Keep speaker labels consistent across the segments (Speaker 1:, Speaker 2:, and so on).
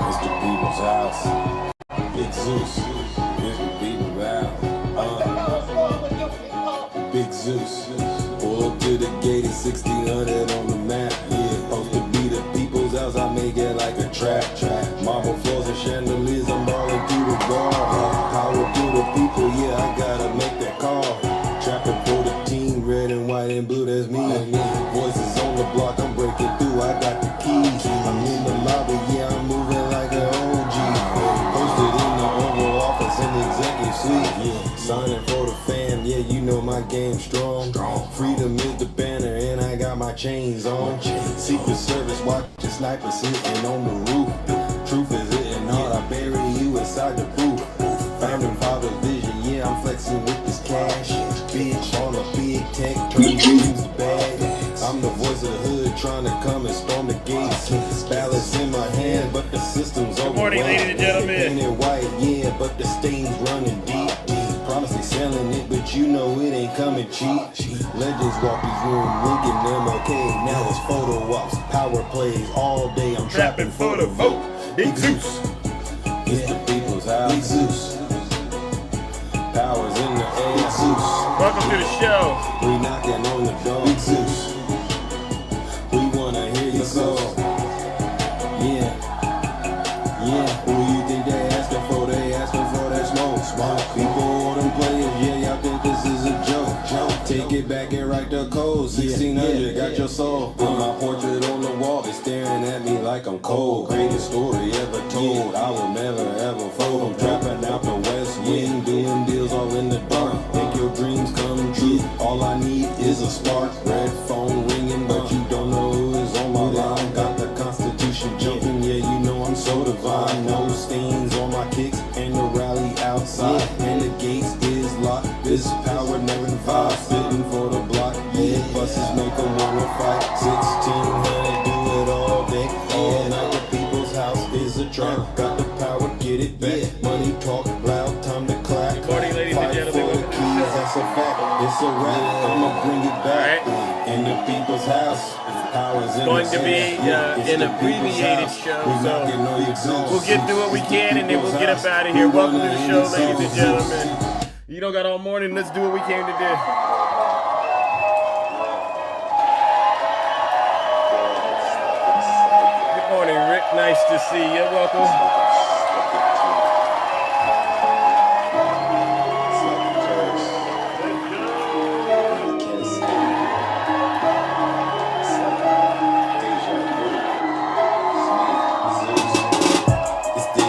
Speaker 1: It's the people's house. Big Zeus. It's the people's house. Big Zeus. Pull up to the gate at 1600 on the map. Yeah, supposed to be the people's house. I make it like a trap. Marble floors and chandeliers. I'm balling through the bar. Power to the people. Yeah, I gotta make that call. Trapping for the team. Red and white and blue. That's me. Voices on the block. I'm breaking through. I got the keys. I'm in the lobby. Yeah, I'm moving like an OG. Posted in the Oval Office in the executive suite. Yeah, signing for the fam. Yeah, you know my game strong. Freedom is the banner, and I got my chains on. Secret Service, watch the sniper sitting on the roof. Truth is hitting hard. I bury you inside the booth. Founding father vision. Yeah, I'm flexing with this cash. Bitch on a big tech, turn dreams to bag. I'm the voice of the hood, trying to come and storm the gates. Balance in my hand, but the system's over.
Speaker 2: Good morning, ladies and gentlemen.
Speaker 1: Painted white, yeah, but the stains running deep. Promise they selling it, but you know it ain't coming cheap. Legends walk these rooms, Lincoln, MLK. Now it's photo ops, power plays all day. I'm trapping for the vote. Big Zeus. It's the people's house. Big Zeus. Powers in the air. Big Zeus.
Speaker 2: Welcome to the show.
Speaker 1: We knocking on the door. Big Zeus. We wanna hear your soul. Yeah. Yeah. Who you think they asking for? They asking for that smoke. Smart people, all them players. Yeah, y'all think this is a joke. Take it back and write the code. 1600, got your soul. Put my portrait on the wall. They staring at me like I'm cold. Greatest story ever told. I will never ever fold. I'm trapping out the west wing, doing deals all in the dark. Make your dreams come true. All I need is a spark. Red phone ringing, but you don't know who is on my line. Got the Constitution jumping, yeah, you know I'm so divine. No stains on my kicks and the rally outside. And the gates is locked. This power never divides. Sitting for the block, yeah, buses make them wanna fight. 1600, do it all day, all night. The people's house is a trap. Got the power, get it back. Money talk loud, time to clap.
Speaker 2: Good morning, ladies and
Speaker 1: Fight for
Speaker 2: gentlemen.
Speaker 1: the keys, that's a fact. It's a rap, I'ma bring it back. In the people's house, powers in
Speaker 2: Going
Speaker 1: the
Speaker 2: to be
Speaker 1: air. It's
Speaker 2: an
Speaker 1: the people's
Speaker 2: abbreviated
Speaker 1: house.
Speaker 2: show,
Speaker 1: We
Speaker 2: so
Speaker 1: knocking on your doors.
Speaker 2: we'll get through what we
Speaker 1: It's the
Speaker 2: can, and then we'll
Speaker 1: people's
Speaker 2: get up
Speaker 1: house.
Speaker 2: out of here.
Speaker 1: We
Speaker 2: Welcome to
Speaker 1: wanna
Speaker 2: the
Speaker 1: hear
Speaker 2: show,
Speaker 1: your
Speaker 2: ladies and
Speaker 1: souls.
Speaker 2: gentlemen. You don't got all morning. Let's do what we came to do. Good morning, Rick. Nice to see you. Welcome.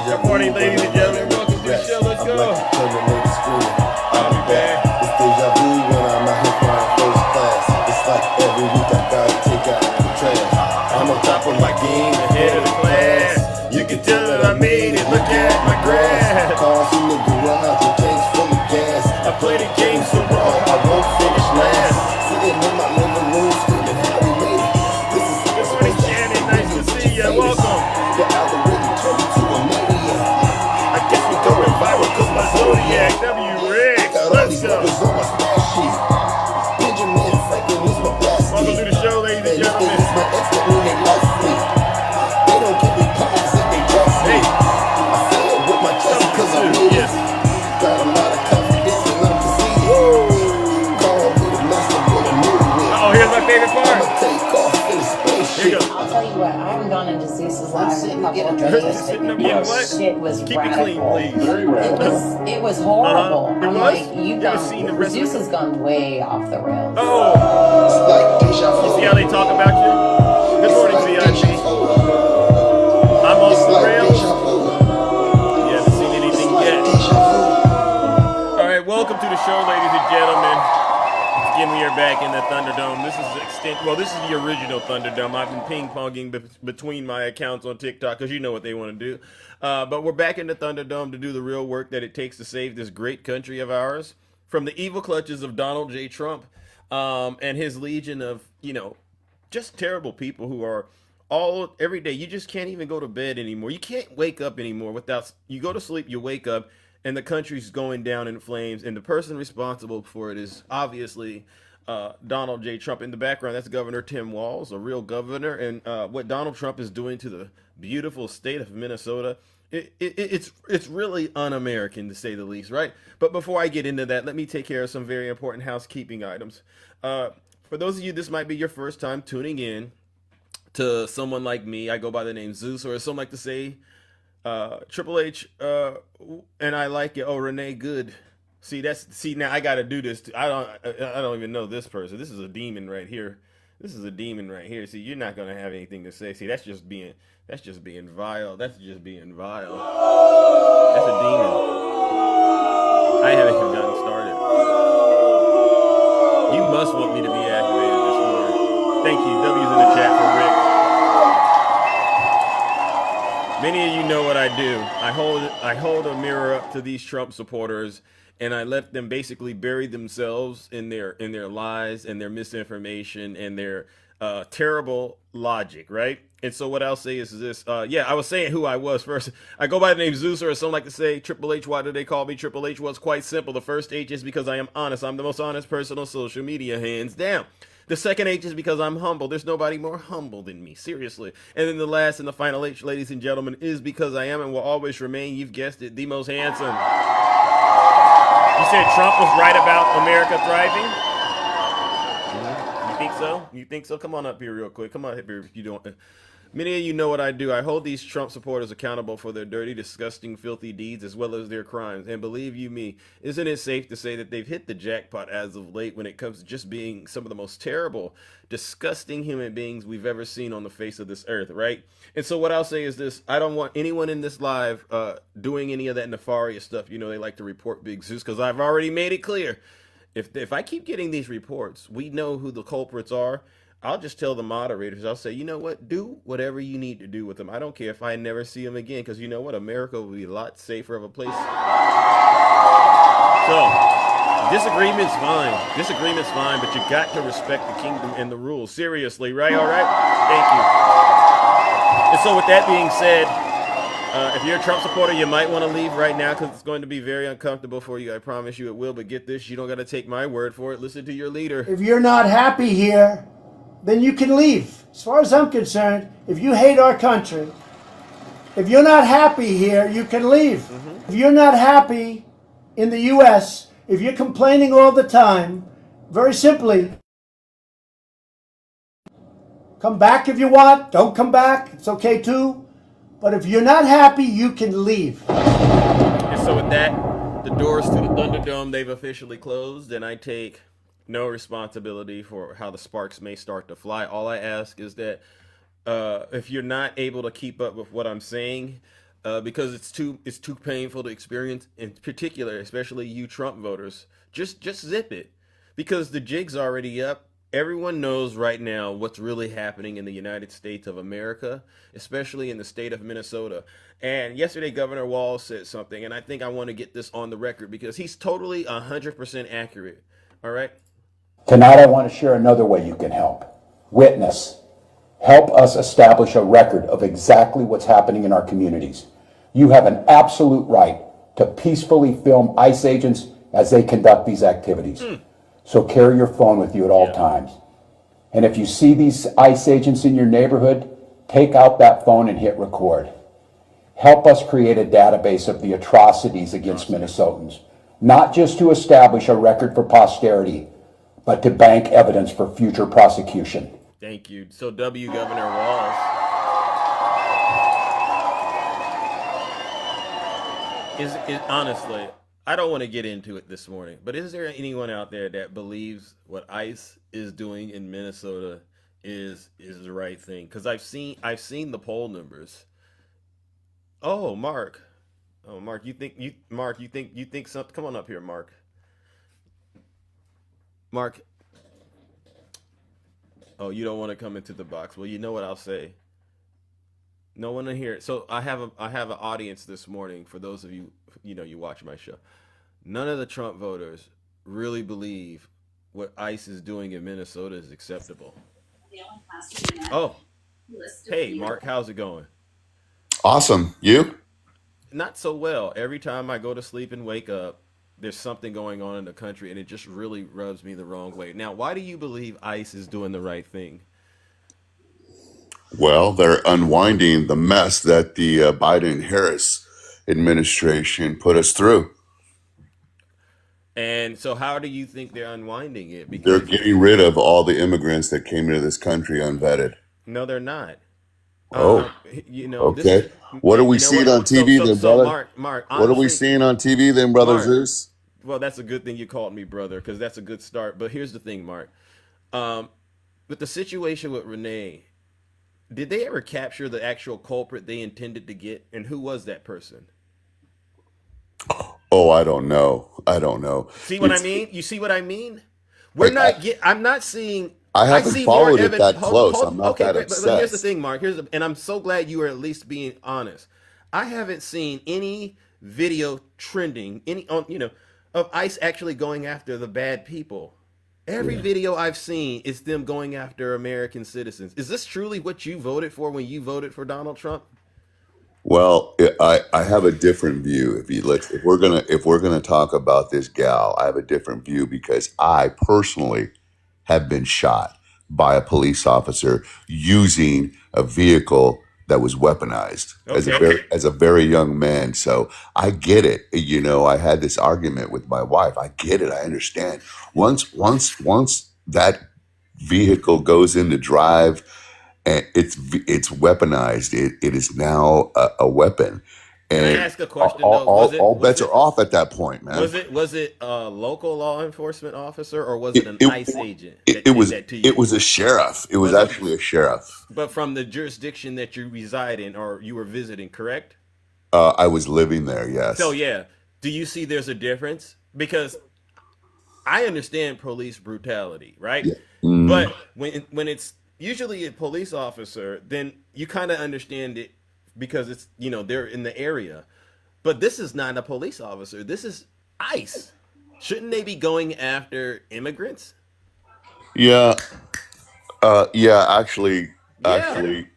Speaker 2: Good morning, ladies and gentlemen. Welcome to the show. Let's go.
Speaker 1: I'll be back. It's deja vu when I'm out here flying first class. It's like every week I gotta take out the trash. I'm on top of my game,
Speaker 2: Head of the class. You can tell that I made it. Look at my grass.
Speaker 1: Cars in the garage with tanks full of gas.
Speaker 2: I play the game so raw, I won't finish last.
Speaker 1: Sitting in my living room screaming how we made it. This is
Speaker 2: Good morning, Shannon. Nice to see you. Welcome.
Speaker 1: The algorithm turned me to a maniac.
Speaker 2: I guess we going viral cause my Zodiac. W. Rick.
Speaker 1: Got all
Speaker 2: Let's
Speaker 1: these
Speaker 2: go.
Speaker 1: numbers on my splash sheet. Benjamin Franklin is my blast
Speaker 2: Welcome
Speaker 1: key.
Speaker 2: to the show, ladies and
Speaker 1: And if they
Speaker 2: gentlemen.
Speaker 1: use my ex, that mean they lost me. They don't give me pause if they trust me.
Speaker 2: Hey.
Speaker 1: I say it with my chest cause I mean
Speaker 2: Yes.
Speaker 1: it. Got a lot of confidence and I'm conceited. Call me the master with a new win.
Speaker 2: Oh, here's my favorite part.
Speaker 1: I'ma take off in a
Speaker 2: Here
Speaker 1: spaceship.
Speaker 2: you go.
Speaker 3: I'll tell you what, I haven't gone into Zeus's live in a couple of days.
Speaker 2: Sitting up getting what?
Speaker 3: Shit was
Speaker 2: Keep it clean,
Speaker 3: radical.
Speaker 2: please.
Speaker 3: It was horrible.
Speaker 2: It
Speaker 3: I'm
Speaker 2: was?
Speaker 3: like,
Speaker 2: You ever seen the rest of
Speaker 3: Zeus
Speaker 2: it?
Speaker 3: has gone way off the rails.
Speaker 2: Oh,
Speaker 1: It's like deja vu.
Speaker 2: you see how they talk about you? Good morning, VIP. I'm off
Speaker 1: It's
Speaker 2: the
Speaker 1: like
Speaker 2: rails.
Speaker 1: deja vu.
Speaker 2: You haven't seen anything yet.
Speaker 1: Deja vu.
Speaker 2: All right, welcome to the show, ladies and gentlemen. Again, we are back in the Thunderdome. This is the original Thunderdome. I've been ping-ponging between my accounts on TikTok because you know what they want to do. But we're back in the Thunderdome to do the real work that it takes to save this great country of ours from the evil clutches of Donald J. Trump and his legion of, just terrible people who are every day. You just can't even go to bed anymore. You can't wake up anymore without, you go to sleep, you wake up, and the country's going down in flames, and the person responsible for it is obviously Donald J. Trump. In the background, that's Governor Tim Walz, a real governor. And what Donald Trump is doing to the beautiful state of Minnesota, it's really un-American to say the least, right? But before I get into that, let me take care of some very important housekeeping items. For those of you, this might be your first time tuning in to someone like me. I go by the name Zeus, or as some like to say, Triple H, and I like it. Oh, Renee Good. See now I got to do this. I don't even know this person. This is a demon right here. This is a demon right here. See, you're not gonna have anything to say. See, that's just being vile. That's just being vile. That's a demon. I haven't even gotten started. You must want me to be activated this morning. Thank you. W's in the chat for Rick. Many of you know what I do. I hold a mirror up to these Trump supporters, and I let them basically bury themselves in their lies and their misinformation and their terrible logic, right? And so what I'll say is this. I was saying who I was first. I go by the name Zeus, or some like to say Triple H. Why do they call me Triple H? Well, it's quite simple. The first H is because I am honest. I'm the most honest person on social media, hands down. The second H is because I'm humble. There's nobody more humble than me, seriously. And then the last and the final H, ladies and gentlemen, is because I am and will always remain, you've guessed it, the most handsome. You said Trump was right about America thriving? You think so? You think so? Come on up here real quick. Come on up here if you don't. Many of you know what I do. I hold these Trump supporters accountable for their dirty, disgusting, filthy deeds as well as their crimes. And believe you me, isn't it safe to say that they've hit the jackpot as of late when it comes to just being some of the most terrible, disgusting human beings we've ever seen on the face of this earth, right? And so what I'll say is this. I don't want anyone in this live doing any of that nefarious stuff. You know, they like to report Big Zeus because I've already made it clear. If I keep getting these reports, we know who the culprits are. I'll just tell the moderators, I'll say, you know what, do whatever you need to do with them. I don't care if I never see them again, because you know what, America will be a lot safer of a place. So, disagreement's fine, but you got to respect the kingdom and the rules. Seriously, right? All right? Thank you. And so with that being said, if you're a Trump supporter, you might want to leave right now because it's going to be very uncomfortable for you. I promise you it will, but get this, you don't got to take my word for it. Listen to your leader.
Speaker 4: If you're not happy here, then you can leave. As far as I'm concerned, if you hate our country, if you're not happy here, you can leave. If you're not happy in the U.S., if you're complaining all the time, very simply, come back if you want. Don't come back. It's okay too. But if you're not happy, you can leave.
Speaker 2: And so with that, the doors to the Thunderdome, they've officially closed, and I take no responsibility for how the sparks may start to fly. All I ask is that if you're not able to keep up with what I'm saying, because it's too painful to experience, in particular, especially you Trump voters, just zip it, because the jig's already up. Everyone knows right now what's really happening in the United States of America, especially in the state of Minnesota. And yesterday, Governor Walz said something, and I think I want to get this on the record because he's totally 100% accurate. All right?
Speaker 5: Tonight, I want to share another way you can help. Witness. Help us establish a record of exactly what's happening in our communities. You have an absolute right to peacefully film ICE agents as they conduct these activities. So carry your phone with you at all times. And if you see these ICE agents in your neighborhood, take out that phone and hit record. Help us create a database of the atrocities against Minnesotans, not just to establish a record for posterity, but to bank evidence for future prosecution.
Speaker 2: Thank you. So W. Governor Walz. Is honestly, I don't want to get into it this morning, but is there anyone out there that believes what ICE is doing in Minnesota is the right thing? Because I've seen the poll numbers. Oh, Mark. Oh, Mark, you think something? Come on up here, Mark. Mark. Oh, you don't want to come into the box. Well, you know what I'll say. No one in here. So I have an audience this morning. For those of you, you watch my show. None of the Trump voters really believe what ICE is doing in Minnesota is acceptable. Oh, hey, Mark, how's it going?
Speaker 6: Awesome. You?
Speaker 2: Not so well. Every time I go to sleep and wake up, there's something going on in the country, and it just really rubs me the wrong way. Now, why do you believe ICE is doing the right thing?
Speaker 6: Well, they're unwinding the mess that the Biden Harris administration put us through.
Speaker 2: And so, how do you think they're unwinding it?
Speaker 6: They're
Speaker 2: Because
Speaker 6: getting rid of all the immigrants that came into this country unvetted.
Speaker 2: no, they're not.
Speaker 6: Oh,
Speaker 2: This
Speaker 6: okay.
Speaker 2: is,
Speaker 6: What are
Speaker 2: and
Speaker 6: we
Speaker 2: you know
Speaker 6: seeing on
Speaker 2: what? So,
Speaker 6: TV
Speaker 2: so,
Speaker 6: then,
Speaker 2: so,
Speaker 6: brother?
Speaker 2: Mark,
Speaker 6: What are we
Speaker 2: honestly,
Speaker 6: seeing on TV then, brother
Speaker 2: Mark.
Speaker 6: Zeus?
Speaker 2: Well, that's a good thing you called me brother, because that's a good start. But here's the thing, Mark. Um, with the situation with Renee, did they ever capture the actual culprit they intended to get, and who was that person?
Speaker 6: Oh, I don't know. I don't know.
Speaker 2: See what I
Speaker 6: It's
Speaker 2: mean? You see what I mean? We're
Speaker 6: like
Speaker 2: not get. I'm not seeing.
Speaker 6: I
Speaker 2: I
Speaker 6: haven't
Speaker 2: see more
Speaker 6: followed it
Speaker 2: evidence.
Speaker 6: that close. I'm not
Speaker 2: Okay,
Speaker 6: that
Speaker 2: great. But here's the
Speaker 6: obsessed.
Speaker 2: thing, Mark. And I'm so glad you are at least being honest. I haven't seen any video trending of ICE actually going after the bad people. Every video I've seen is them going after American citizens. Is this truly what you voted for when you voted for Donald Trump?
Speaker 6: Well, I have a different view. If we're gonna talk about this gal, I have a different view because I personally have been shot by a police officer using a vehicle that was weaponized
Speaker 2: Okay.
Speaker 6: as a very young man. So I get it. You know, I had this argument with my wife. I get it. I understand. Once that vehicle goes into drive and it's weaponized, it is now a weapon,
Speaker 2: Can I
Speaker 6: and
Speaker 2: ask a question though?
Speaker 6: all bets are off at that point, man.
Speaker 2: Was it a local law enforcement officer, or was it an
Speaker 6: It
Speaker 2: ICE agent
Speaker 6: it,
Speaker 2: that
Speaker 6: it
Speaker 2: did
Speaker 6: was
Speaker 2: that to
Speaker 6: it
Speaker 2: you?
Speaker 6: was a sheriff. It was
Speaker 2: Was it,
Speaker 6: actually a sheriff.
Speaker 2: but from the jurisdiction that you reside in or you were visiting, correct?
Speaker 6: I was living there.
Speaker 2: So
Speaker 6: Yes.
Speaker 2: yeah, do you see there's a difference? Because I understand police brutality, right?
Speaker 6: Yeah. Mm.
Speaker 2: But when it's usually a police officer, then you kind of understand it because it's they're in the area. But this is not a police officer. This is ICE. Shouldn't they be going after immigrants?
Speaker 6: Yeah. Yeah.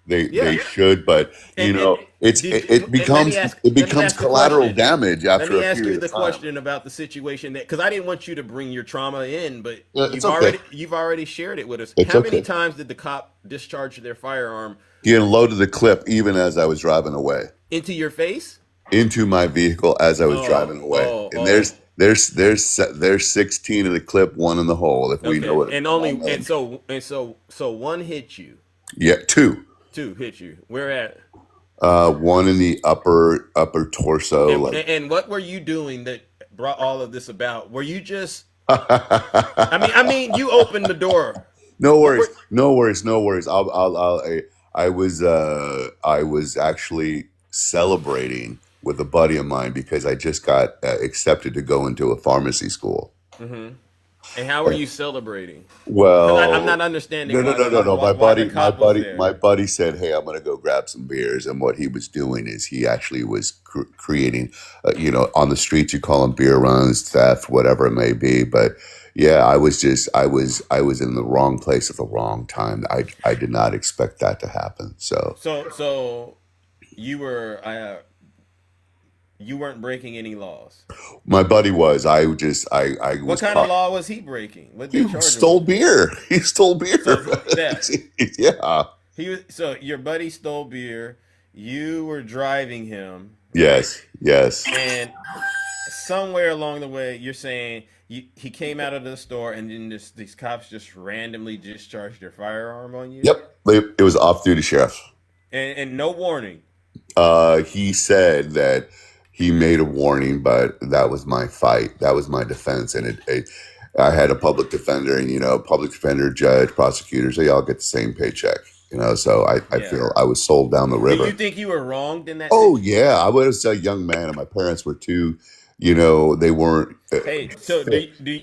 Speaker 2: Yeah,
Speaker 6: They
Speaker 2: yeah.
Speaker 6: should, but
Speaker 2: And and
Speaker 6: it
Speaker 2: let me
Speaker 6: becomes
Speaker 2: ask a
Speaker 6: collateral
Speaker 2: question.
Speaker 6: damage
Speaker 2: Let
Speaker 6: after
Speaker 2: me
Speaker 6: a
Speaker 2: ask you
Speaker 6: period
Speaker 2: the
Speaker 6: of time.
Speaker 2: question about the situation that, because I didn't want you to bring your trauma in, but
Speaker 6: Yeah, it's okay.
Speaker 2: you've already shared it with us.
Speaker 6: It's
Speaker 2: How many
Speaker 6: okay.
Speaker 2: times did the cop discharge their firearm
Speaker 6: He unloaded the clip even as I was driving away
Speaker 2: into your face?
Speaker 6: into my vehicle as I was
Speaker 2: Oh,
Speaker 6: driving away.
Speaker 2: oh,
Speaker 6: And
Speaker 2: oh.
Speaker 6: there's 16 in the clip, one in the hole. If we know
Speaker 2: Okay,
Speaker 6: what
Speaker 2: and
Speaker 6: I
Speaker 2: only
Speaker 6: mean.
Speaker 2: so one hit you,
Speaker 6: Yeah, two.
Speaker 2: two hit you. Where at?
Speaker 6: One in the upper torso,
Speaker 2: And,
Speaker 6: like.
Speaker 2: and what were you doing that brought all of this about? Were you just? I mean, you opened the door.
Speaker 6: No
Speaker 2: What
Speaker 6: worries,
Speaker 2: were?
Speaker 6: no worries, no worries. I was actually celebrating with a buddy of mine because I just got accepted to go into a pharmacy school.
Speaker 2: Hmm. And how are you celebrating? Because I'm
Speaker 6: Well,
Speaker 2: not understanding
Speaker 6: no, no,
Speaker 2: why the
Speaker 6: no, no, no.
Speaker 2: why the cop was
Speaker 6: My
Speaker 2: there.
Speaker 6: buddy said, "Hey, I'm gonna go grab some beers." And what he was doing is he actually was creating, on the streets you call them beer runs, theft, whatever it may be. But yeah, I was in the wrong place at the wrong time. I did not expect that to happen. So
Speaker 2: So you were you weren't breaking any laws.
Speaker 6: my buddy was. I
Speaker 2: What
Speaker 6: was
Speaker 2: kind of
Speaker 6: caught.
Speaker 2: law was he breaking? What
Speaker 6: He
Speaker 2: they charge him
Speaker 6: stole
Speaker 2: with?
Speaker 6: beer. He stole beer.
Speaker 2: So theft.
Speaker 6: Yeah.
Speaker 2: So your buddy stole beer. You were driving him, right?
Speaker 6: Yes. Yes.
Speaker 2: And somewhere along the way, you're saying he came out of the store, and then these cops just randomly discharged their firearm on you,
Speaker 6: Yep. It was off-duty sheriff.
Speaker 2: and no warning.
Speaker 6: He said that he made a warning, but that was my fight. That was my defense, and I had a public defender, and public defender, judge, prosecutors, they all get the same paycheck. So I
Speaker 2: Yeah.
Speaker 6: feel I was sold down the
Speaker 2: Do you
Speaker 6: river.
Speaker 2: think you were wronged in that
Speaker 6: Oh
Speaker 2: situation?
Speaker 6: yeah, I was a young man, and my parents were too. They weren't
Speaker 2: Hey, so
Speaker 6: fit.
Speaker 2: do you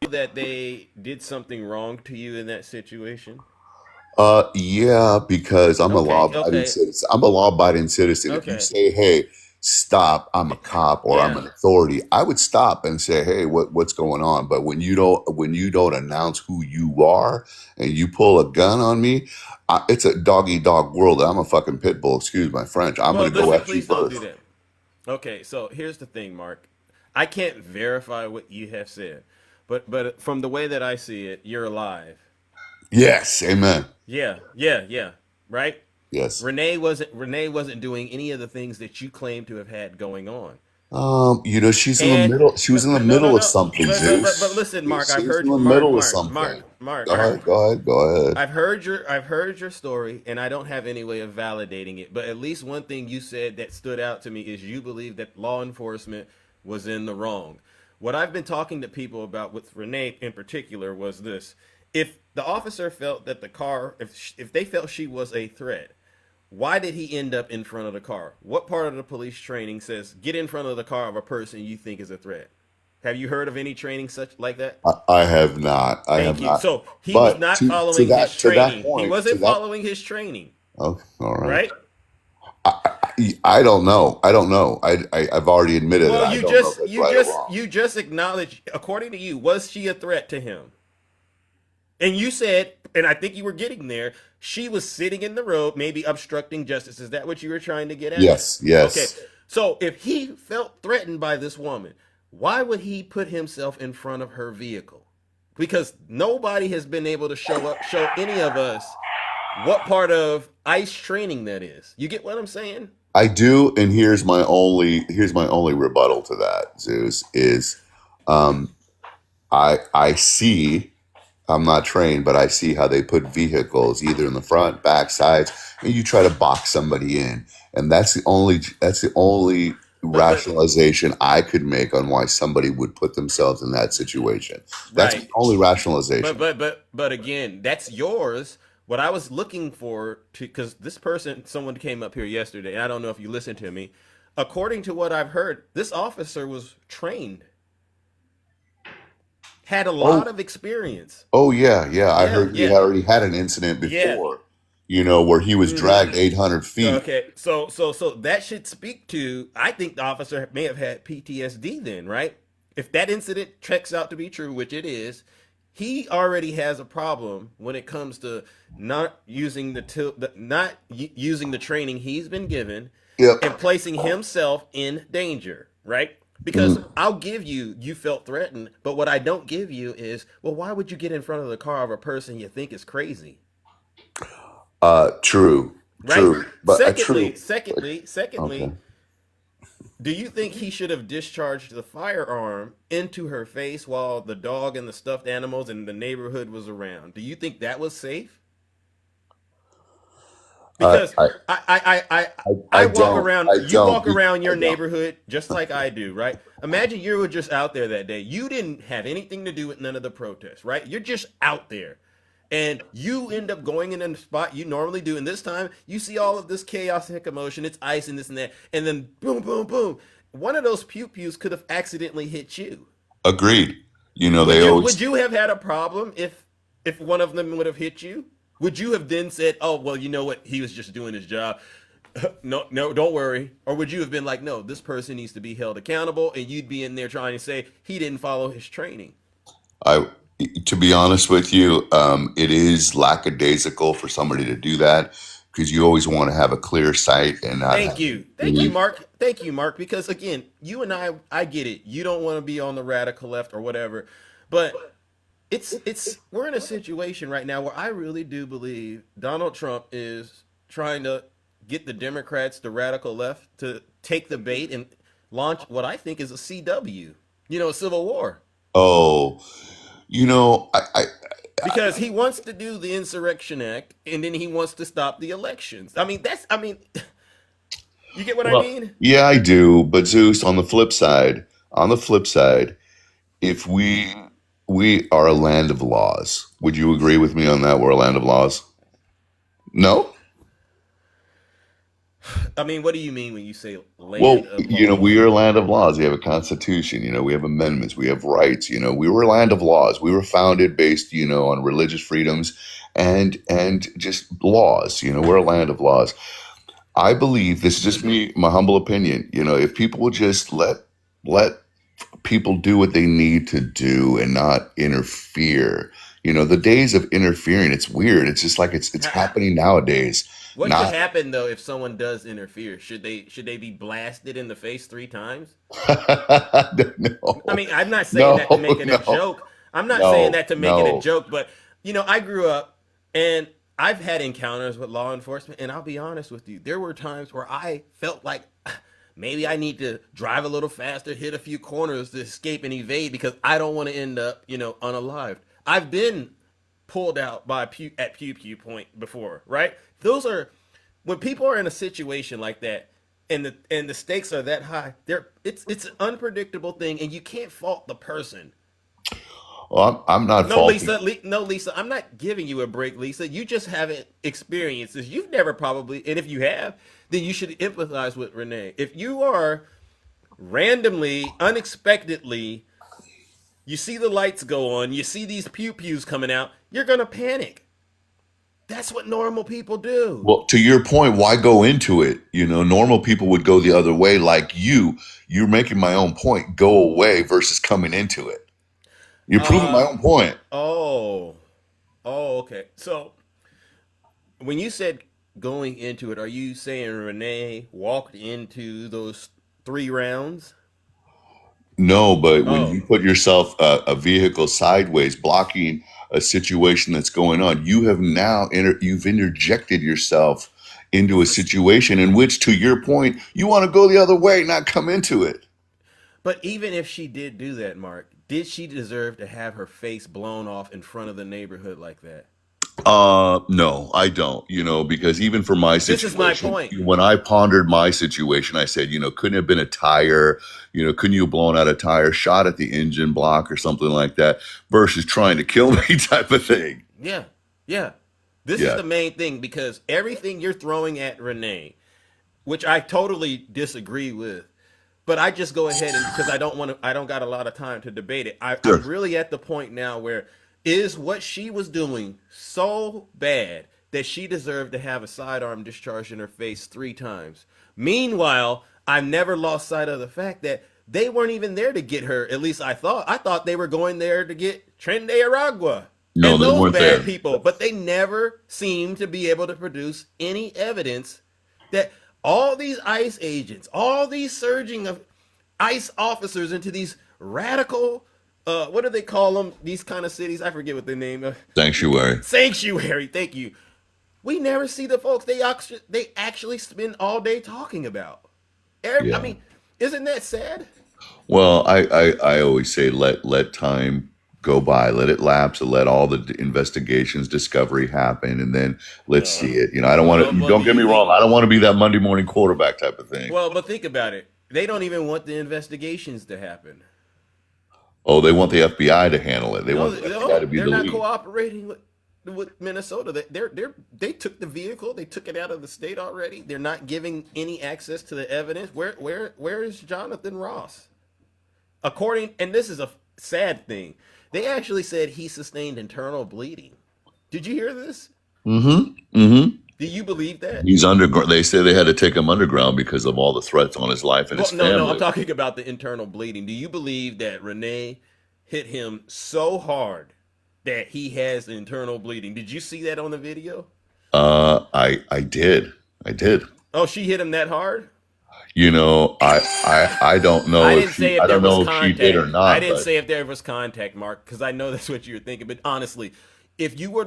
Speaker 2: feel that they did something wrong to you in that situation?
Speaker 6: Yeah, because I'm a
Speaker 2: Okay,
Speaker 6: law-abiding
Speaker 2: okay,
Speaker 6: citizen. I'm a law-abiding citizen. If you
Speaker 2: okay.
Speaker 6: say, "Hey, stop," I'm a cop or I'm
Speaker 2: Yeah.
Speaker 6: an authority, I would stop and say, "Hey, what's going on?" But when you don't announce who you are and you pull a gun on me, it's a dog eat dog world. I'm a fucking pit bull. Excuse my French. I'm
Speaker 2: Well,
Speaker 6: gonna go
Speaker 2: listen,
Speaker 6: at you
Speaker 2: please don't do
Speaker 6: first.
Speaker 2: that. Okay, so here's the thing, Mark. I can't verify what you have said, but from the way that I see it, you're alive.
Speaker 6: Yes, amen.
Speaker 2: Yeah. Right?
Speaker 6: Yes.
Speaker 2: Renee wasn't doing any of the things that you claim to have had going on.
Speaker 6: She's in the
Speaker 2: And
Speaker 6: middle. She was in the
Speaker 2: no.
Speaker 6: middle of something,
Speaker 2: But
Speaker 6: Zeus.
Speaker 2: listen, Mark.
Speaker 6: She
Speaker 2: I've
Speaker 6: was in
Speaker 2: heard
Speaker 6: the
Speaker 2: Mark.
Speaker 6: middle of
Speaker 2: Mark. Mark.
Speaker 6: something.
Speaker 2: Mark.
Speaker 6: Go ahead. Go ahead. Go ahead.
Speaker 2: I've heard your story, and I don't have any way of validating it. But at least one thing you said that stood out to me is you believe that law enforcement was in the wrong. What I've been talking to people about with Renee in particular was this: if the officer felt that the car, if they felt she was a threat, why did he end up in front of the car? What part of the police training says get in front of the car of a person you think is a threat? Have you heard of any training such like that?
Speaker 6: I have not. I have
Speaker 2: Thank you.
Speaker 6: not.
Speaker 2: So he was
Speaker 6: But
Speaker 2: not
Speaker 6: to
Speaker 2: following
Speaker 6: that
Speaker 2: his
Speaker 6: to that
Speaker 2: training. He
Speaker 6: point, to
Speaker 2: wasn't
Speaker 6: that.
Speaker 2: following his training,
Speaker 6: Okay. All right.
Speaker 2: right?
Speaker 6: I don't know. I don't know. I've already admitted that
Speaker 2: Well,
Speaker 6: I
Speaker 2: you
Speaker 6: don't know if
Speaker 2: just
Speaker 6: that's
Speaker 2: you
Speaker 6: right or
Speaker 2: just
Speaker 6: wrong.
Speaker 2: you just acknowledged, according to you, was she a threat to him? And you said, and I think you were getting there, she was sitting in the road, maybe obstructing justice. Is that what you were trying to get at?
Speaker 6: Yes.
Speaker 2: Okay.
Speaker 6: Yes.
Speaker 2: So if he felt threatened by this woman, why would he put himself in front of her vehicle? Because nobody has been able to show any of us what part of ICE training that is. You get what I'm saying?
Speaker 6: I do, and here's my only rebuttal to that, Zeus, is um I see. I'm not trained, but I see how they put vehicles either in the front, back, sides, and you try to box somebody in, and that's the only
Speaker 2: But
Speaker 6: rationalization I could make on why somebody would put themselves in that situation. That's the
Speaker 2: right.
Speaker 6: only
Speaker 2: But
Speaker 6: rationalization.
Speaker 2: but again, that's yours. What I was looking for to because someone came up here yesterday, and I don't know if you listened to me. According to what I've heard, this officer was trained, had a lot
Speaker 6: Oh,
Speaker 2: of experience.
Speaker 6: oh yeah. I
Speaker 2: Yeah,
Speaker 6: heard he
Speaker 2: yeah,
Speaker 6: had already had an incident
Speaker 2: yeah.
Speaker 6: before, where he was
Speaker 2: hmm
Speaker 6: dragged 800 feet.
Speaker 2: Okay, so that should speak to. I think the officer may have had PTSD then, right? If that incident checks out to be true, which it is, he already has a problem when it comes to not using using the training he's been given
Speaker 6: Yep.
Speaker 2: and placing himself in danger, right? Because
Speaker 6: Mm.
Speaker 2: I'll give you felt threatened, but what I don't give you is, well, why would you get in front of the car of a person you think is crazy?
Speaker 6: True,
Speaker 2: Right?
Speaker 6: true, but
Speaker 2: Secondly,
Speaker 6: true. But
Speaker 2: secondly,
Speaker 6: okay.
Speaker 2: secondly, do you think he should have discharged the firearm into her face while the dog and the stuffed animals in the neighborhood was around? Do you think that was safe?
Speaker 6: I,
Speaker 2: Because
Speaker 6: I,
Speaker 2: I
Speaker 6: I
Speaker 2: walk
Speaker 6: don't,
Speaker 2: around,
Speaker 6: I
Speaker 2: you
Speaker 6: don't,
Speaker 2: walk around
Speaker 6: I
Speaker 2: your
Speaker 6: don't.
Speaker 2: neighborhood just like I do, right? Imagine you were just out there that day. You didn't have anything to do with none of the protests, right? You're just out there. And you end up going in a spot you normally do. And this time you see all of this chaotic commotion. It's ice and this and that. And then boom, boom, boom. One of those pew pews could have accidentally hit you.
Speaker 6: Agreed.
Speaker 2: Would
Speaker 6: They
Speaker 2: you would
Speaker 6: always.
Speaker 2: you have had a problem if one of them would have hit you? Would you have then said, "Oh, well, you know what? He was just doing his job. No, no, don't worry." Or would you have been like, "No, this person needs to be held accountable," and you'd be in there trying to say he didn't follow his training?
Speaker 6: I, to be honest with you, it is lackadaisical for somebody to do that because you always want to have a clear sight and not
Speaker 2: Thank
Speaker 6: have
Speaker 2: you. Thank you,
Speaker 6: any.
Speaker 2: Mark. Thank you, Mark. Because again, you and I get it. You don't want to be on the radical left or whatever. But we're in a situation right now where I really do believe Donald Trump is trying to get the Democrats, the radical left, to take the bait and launch what I think is a CW, a civil war.
Speaker 6: Oh, I
Speaker 2: Because he wants to do the Insurrection Act and then he wants to stop the elections. You get what I
Speaker 6: well,
Speaker 2: mean?
Speaker 6: yeah, I do. But Zeus, on the flip side, if we are a land of laws, would you agree with me on that? We're a land of laws. No.
Speaker 2: What do you mean when you say land
Speaker 6: Well,
Speaker 2: of laws?
Speaker 6: we are a land of laws. We have a constitution, we have amendments, we have rights, we were a land of laws. We were founded based, on religious freedoms and just laws. We're a land of laws. I believe this is just
Speaker 2: hmm
Speaker 6: me, my humble opinion. If people would just let people do what they need to do and not interfere, You know, the days of interfering, it's weird. It's just like it's happening nowadays.
Speaker 2: What
Speaker 6: Not
Speaker 2: should happen though if someone does interfere? Should they be blasted in the face 3 times? I
Speaker 6: no,
Speaker 2: mean, I'm not saying
Speaker 6: no,
Speaker 2: that to make it a
Speaker 6: no,
Speaker 2: joke. I'm not saying
Speaker 6: no,
Speaker 2: that to make it a
Speaker 6: no.
Speaker 2: joke, but I grew up and I've had encounters with law enforcement, and I'll be honest with you, there were times where I felt like maybe I need to drive a little faster, hit a few corners to escape and evade because I don't want to end up, unalived. I've been pulled out by at pew pew point before, right? Those are when people are in a situation like that and the stakes are that high. It's an unpredictable thing, and you can't fault the person.
Speaker 6: Well, I'm not
Speaker 2: No,
Speaker 6: faulting.
Speaker 2: No, Lisa, I'm not giving you a break, Lisa. You just haven't experienced this. You've never probably, and if you have, then you should empathize with Renee. If you are randomly, unexpectedly, you see the lights go on, you see these pew pews coming out, you're gonna panic. That's what normal people do.
Speaker 6: Well, to your point, why go into it? You know, normal people would go the other way, like you. You're making my own point. Go away versus coming into it. You're proving my own point.
Speaker 2: Oh, okay. So when you said going into it, are you saying Renee walked into those 3 rounds?
Speaker 6: No, but when
Speaker 2: Oh,
Speaker 6: you put yourself a vehicle sideways, blocking a situation that's going on, you have now you've interjected yourself into a situation in which, to your point, you want to go the other way, not come into it.
Speaker 2: but even if she did do that, Mark, did she deserve to have her face blown off in front of the neighborhood like that?
Speaker 6: No, I don't, because even for my
Speaker 2: This is my
Speaker 6: situation,
Speaker 2: point.
Speaker 6: when I pondered my situation, I said, couldn't it have been a tire, couldn't you have blown out a tire, shot at the engine block or something like that versus trying to kill me type of thing.
Speaker 2: Yeah, yeah. This is
Speaker 6: Yeah.
Speaker 2: the main thing because everything you're throwing at Renee, which I totally disagree with, but I just go ahead and because I don't got a lot of time to debate it. I'm
Speaker 6: Sure.
Speaker 2: really at the point now where is what she was doing so bad that she deserved to have a sidearm discharged in her face 3 times. Meanwhile, I never lost sight of the fact that they weren't even there to get her. At least I thought. I thought they were going there to get Trende Aragua
Speaker 6: No,
Speaker 2: and
Speaker 6: they
Speaker 2: those
Speaker 6: weren't
Speaker 2: bad
Speaker 6: there.
Speaker 2: people, but they never seemed to be able to produce any evidence that all these ICE agents, all these surging of ICE officers into these radical, what do they call them? These kind of cities, I forget what the name of.
Speaker 6: Sanctuary.
Speaker 2: Sanctuary. Thank you. We never see the folks they actually spend all day talking about. I
Speaker 6: Yeah.
Speaker 2: mean, isn't that sad?
Speaker 6: Well, I always say let time go by, let it lapse, and let all the investigations, discovery happen, and then let's see it. I don't want to. Don't get me wrong. I don't want to be that Monday morning quarterback type of thing.
Speaker 2: Well, but think about it. They don't even want the investigations to happen.
Speaker 6: Oh, they want the FBI to handle it. They
Speaker 2: No,
Speaker 6: want the FBI to be
Speaker 2: they're
Speaker 6: the
Speaker 2: not
Speaker 6: lead.
Speaker 2: cooperating with Minnesota. They took the vehicle. They took it out of the state already. They're not giving any access to the evidence. Where is Jonathan Ross? And this is a sad thing. They actually said he sustained internal bleeding. Did you hear this?
Speaker 6: Mm-hmm. Mm-hmm.
Speaker 2: Do you believe that?
Speaker 6: He's underground. They say they had to take him underground because of all the threats on his life and
Speaker 2: Well,
Speaker 6: his
Speaker 2: no,
Speaker 6: family.
Speaker 2: I'm talking about the internal bleeding. Do you believe that Renee hit him so hard that he has internal bleeding? Did you see that on the video?
Speaker 6: I did. I did.
Speaker 2: Oh, she hit him that hard?
Speaker 6: I don't know
Speaker 2: I
Speaker 6: if
Speaker 2: didn't say if
Speaker 6: I
Speaker 2: there
Speaker 6: don't
Speaker 2: was
Speaker 6: know if she did or
Speaker 2: contact.
Speaker 6: not.
Speaker 2: I didn't
Speaker 6: But
Speaker 2: say if there was contact, Mark, because I know that's what you were thinking. But honestly, if we were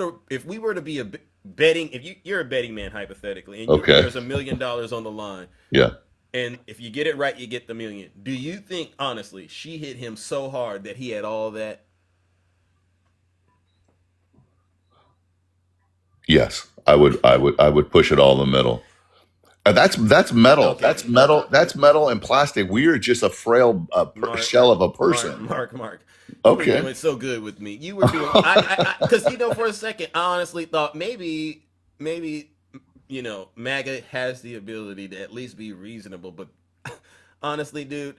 Speaker 2: to be a betting, you're a betting man hypothetically, and
Speaker 6: okay,
Speaker 2: there's $1 million on the line,
Speaker 6: yeah.
Speaker 2: and if you get it right, you get the million. Do you think honestly she hit him so hard that he had all that?
Speaker 6: Yes, I would push it all in the middle. That's metal.
Speaker 2: Okay,
Speaker 6: That's metal. That's metal and plastic. We are just a frail
Speaker 2: Mark,
Speaker 6: shell of a person.
Speaker 2: Mark. You were
Speaker 6: Okay.
Speaker 2: doing so good with me. You were doing, because for a second, I honestly thought maybe, MAGA has the ability to at least be reasonable. But honestly, dude,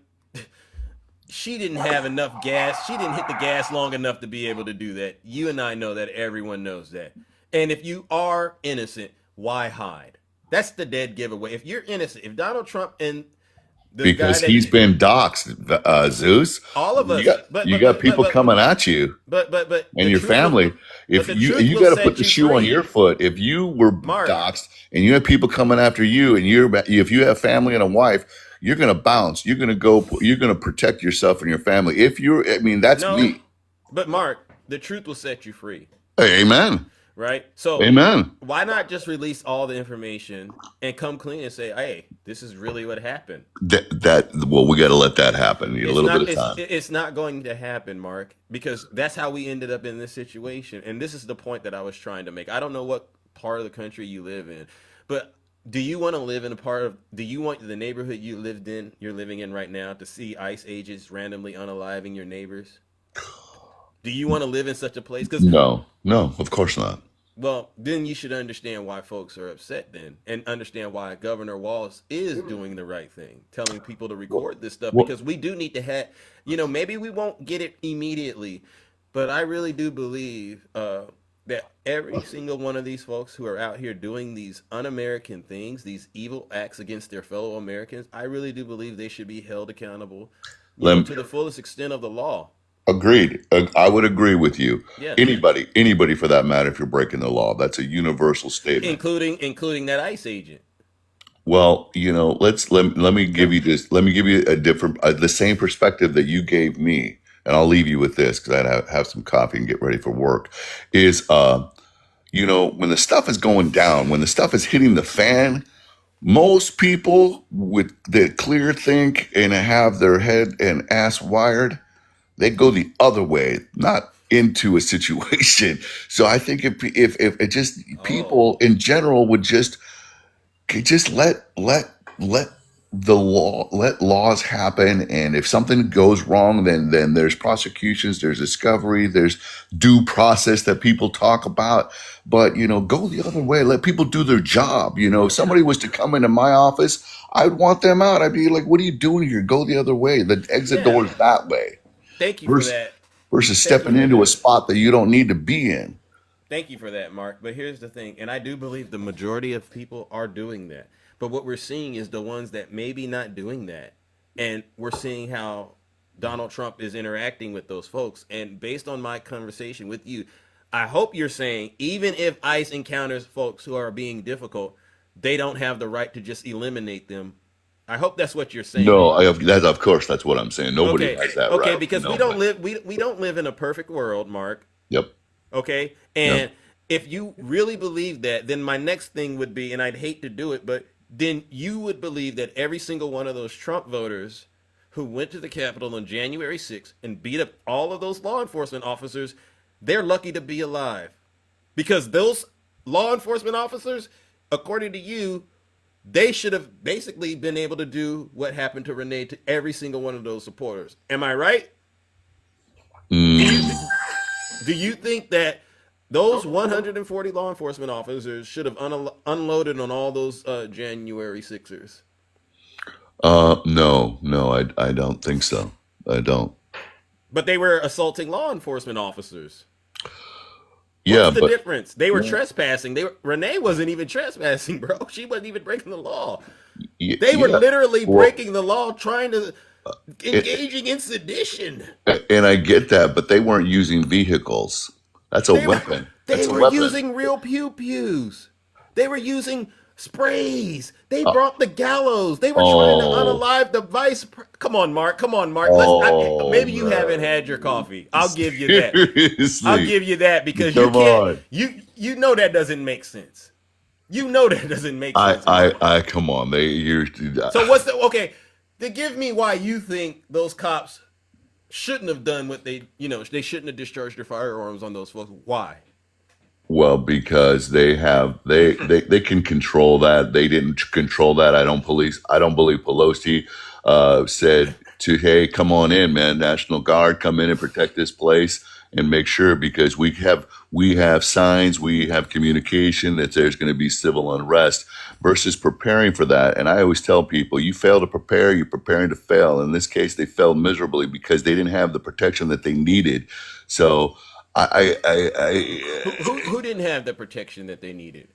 Speaker 2: she didn't have enough gas. She didn't hit the gas long enough to be able to do that. You and I know that. Everyone knows that. And if you are innocent, why hide? That's the dead giveaway. If you're innocent, if Donald Trump and The guy
Speaker 6: because
Speaker 2: that
Speaker 6: he's been doxxed, Zeus.
Speaker 2: all of us,
Speaker 6: You got people coming at you
Speaker 2: but
Speaker 6: and
Speaker 2: the
Speaker 6: your
Speaker 2: truth will,
Speaker 6: family.
Speaker 2: but
Speaker 6: If
Speaker 2: the
Speaker 6: you
Speaker 2: truth
Speaker 6: you
Speaker 2: will
Speaker 6: got to
Speaker 2: set
Speaker 6: put the
Speaker 2: you
Speaker 6: shoe on
Speaker 2: free,
Speaker 6: your foot. If you were
Speaker 2: Mark.
Speaker 6: doxxed and you have people coming after you, and if you have family and a wife, you're gonna bounce. You're gonna go. You're gonna protect yourself and your family. If you're, I mean, that's
Speaker 2: No,
Speaker 6: me.
Speaker 2: but Mark, the truth will set you free,
Speaker 6: Amen.
Speaker 2: right? So
Speaker 6: Amen.
Speaker 2: why not just release all the information and come clean and say, hey, this is really what happened?
Speaker 6: Well, we got to let that happen. Need a
Speaker 2: It's
Speaker 6: little bit
Speaker 2: not.
Speaker 6: of time.
Speaker 2: It's not going to happen, Mark, because that's how we ended up in this situation. And this is the point that I was trying to make. I don't know what part of the country you live in, but do you want to live in a part of? Do you want the neighborhood you're living in right now, to see ICE agents randomly unaliving your neighbors? Do you want to live in such a place? Because
Speaker 6: No, of course not.
Speaker 2: well, then you should understand why folks are upset then, and understand why Governor Wallace is doing the right thing, telling people to record this stuff,
Speaker 6: Well,
Speaker 2: because we do need to have, maybe we won't get it immediately, but I really do believe that every single one of these folks who are out here doing these un-American things, these evil acts against their fellow Americans, I really do believe they should be held accountable,
Speaker 6: Lem,
Speaker 2: to the fullest extent of the law.
Speaker 6: agreed. I would agree with you.
Speaker 2: Yes,
Speaker 6: Anybody for that matter, if you're breaking the law, that's a universal statement.
Speaker 2: including that ICE agent.
Speaker 6: Well, let me give you this. Let me give you a different, the same perspective that you gave me, and I'll leave you with this because I have some coffee and get ready for work. Is when the stuff is going down, when the stuff is hitting the fan, most people with the clear think and have their head and ass wired, they go the other way, not into a situation. So I think if it just
Speaker 2: Oh.
Speaker 6: people in general would just let the law let laws happen, and if something goes wrong, then there's prosecutions, there's discovery, there's due process that people talk about. But go the other way, let people do their job. If somebody was to come into my office, I'd want them out. I'd be like, what are you doing here? Go the other way. The exit door
Speaker 2: Yeah.
Speaker 6: is that way,
Speaker 2: Thank you for
Speaker 6: versus
Speaker 2: that.
Speaker 6: versus
Speaker 2: Thank you
Speaker 6: stepping
Speaker 2: for
Speaker 6: into a
Speaker 2: that.
Speaker 6: spot that you don't need to be in.
Speaker 2: Thank you for that, Mark. But here's the thing, and I do believe the majority of people are doing that. But what we're seeing is the ones that maybe not doing that. And we're seeing how Donald Trump is interacting with those folks. And based on my conversation with you, I hope you're saying even if ICE encounters folks who are being difficult, they don't have the right to just eliminate them. I hope that's what you're saying.
Speaker 6: No, of course that's what I'm saying. Nobody
Speaker 2: Okay.
Speaker 6: has that
Speaker 2: Okay,
Speaker 6: right.
Speaker 2: because we don't live in a perfect world, Mark.
Speaker 6: Yep.
Speaker 2: Okay.
Speaker 6: Yep.
Speaker 2: And if you really believe that, then my next thing would be, and I'd hate to do it, but then you would believe that every single one of those Trump voters who went to the Capitol on January 6th and beat up all of those law enforcement officers, they're lucky to be alive. Because those law enforcement officers, according to you, they should have basically been able to do what happened to Renee to every single one of those supporters. Am I right?
Speaker 6: Mm,
Speaker 2: Do you think that those 140 law enforcement officers should have unloaded on all those January 6ers?
Speaker 6: no, I don't think so. I don't.
Speaker 2: But they were assaulting law enforcement officers.
Speaker 6: Yeah,
Speaker 2: What's the
Speaker 6: but
Speaker 2: difference? They were trespassing. Renee wasn't even trespassing, bro. She wasn't even breaking the law. They were
Speaker 6: yeah.
Speaker 2: literally
Speaker 6: Well,
Speaker 2: breaking the law, trying to
Speaker 6: it,
Speaker 2: engaging in sedition.
Speaker 6: and I get that, but they weren't using vehicles. That's a
Speaker 2: They were
Speaker 6: weapon.
Speaker 2: they
Speaker 6: That's a
Speaker 2: were
Speaker 6: weapon.
Speaker 2: using real pew pews. They were using sprays. They
Speaker 6: Uh,
Speaker 2: brought the gallows. They were trying to
Speaker 6: oh,
Speaker 2: unalive the vice. Come on, Mark. Come on, Mark.
Speaker 6: oh
Speaker 2: Maybe you haven't
Speaker 6: man,
Speaker 2: had your coffee. I'll give you that. I'll
Speaker 6: seriously,
Speaker 2: give you that because you
Speaker 6: come
Speaker 2: can't.
Speaker 6: on.
Speaker 2: You know that doesn't make sense. You know that doesn't make sense, Mark.
Speaker 6: I come on. You're,
Speaker 2: So what's the okay? Then give me why you think those cops shouldn't have done what they shouldn't have discharged their firearms on those folks. Why?
Speaker 6: well, because they can control that. They didn't control that. I don't believe Pelosi said to, hey, come on in, man, National Guard, come in and protect this place and make sure, because we have signs, we have communication that there's going to be civil unrest, versus preparing for that. And I always tell people, you fail to prepare, you're preparing to fail. In this case, they failed miserably because they didn't have the protection that they needed. So
Speaker 2: Who didn't have the protection that they needed?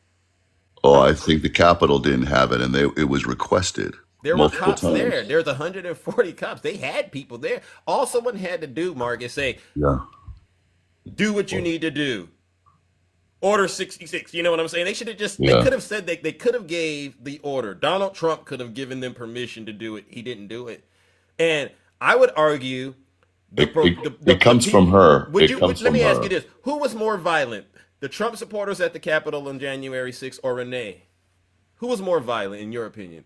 Speaker 6: I think the Capitol didn't have it, and it was requested.
Speaker 2: There were
Speaker 7: multiple
Speaker 2: cops there.
Speaker 7: times.
Speaker 2: There's 140 cops. They had people there. All someone had to do, Mark, is say,
Speaker 7: Yeah.
Speaker 2: do what you need to do. Order 66. You know what I'm saying? They should have just, they
Speaker 7: Yeah.
Speaker 2: could have said they could have gave the order. Donald Trump could have given them permission to do it. He didn't do it. And I would argue
Speaker 7: It comes from her.
Speaker 2: Would
Speaker 7: It
Speaker 2: you,
Speaker 7: comes
Speaker 2: let
Speaker 7: from
Speaker 2: me ask
Speaker 7: her.
Speaker 2: you this. Who was more violent? The Trump supporters at the Capitol on January 6th or Renee? Who was more violent in your opinion?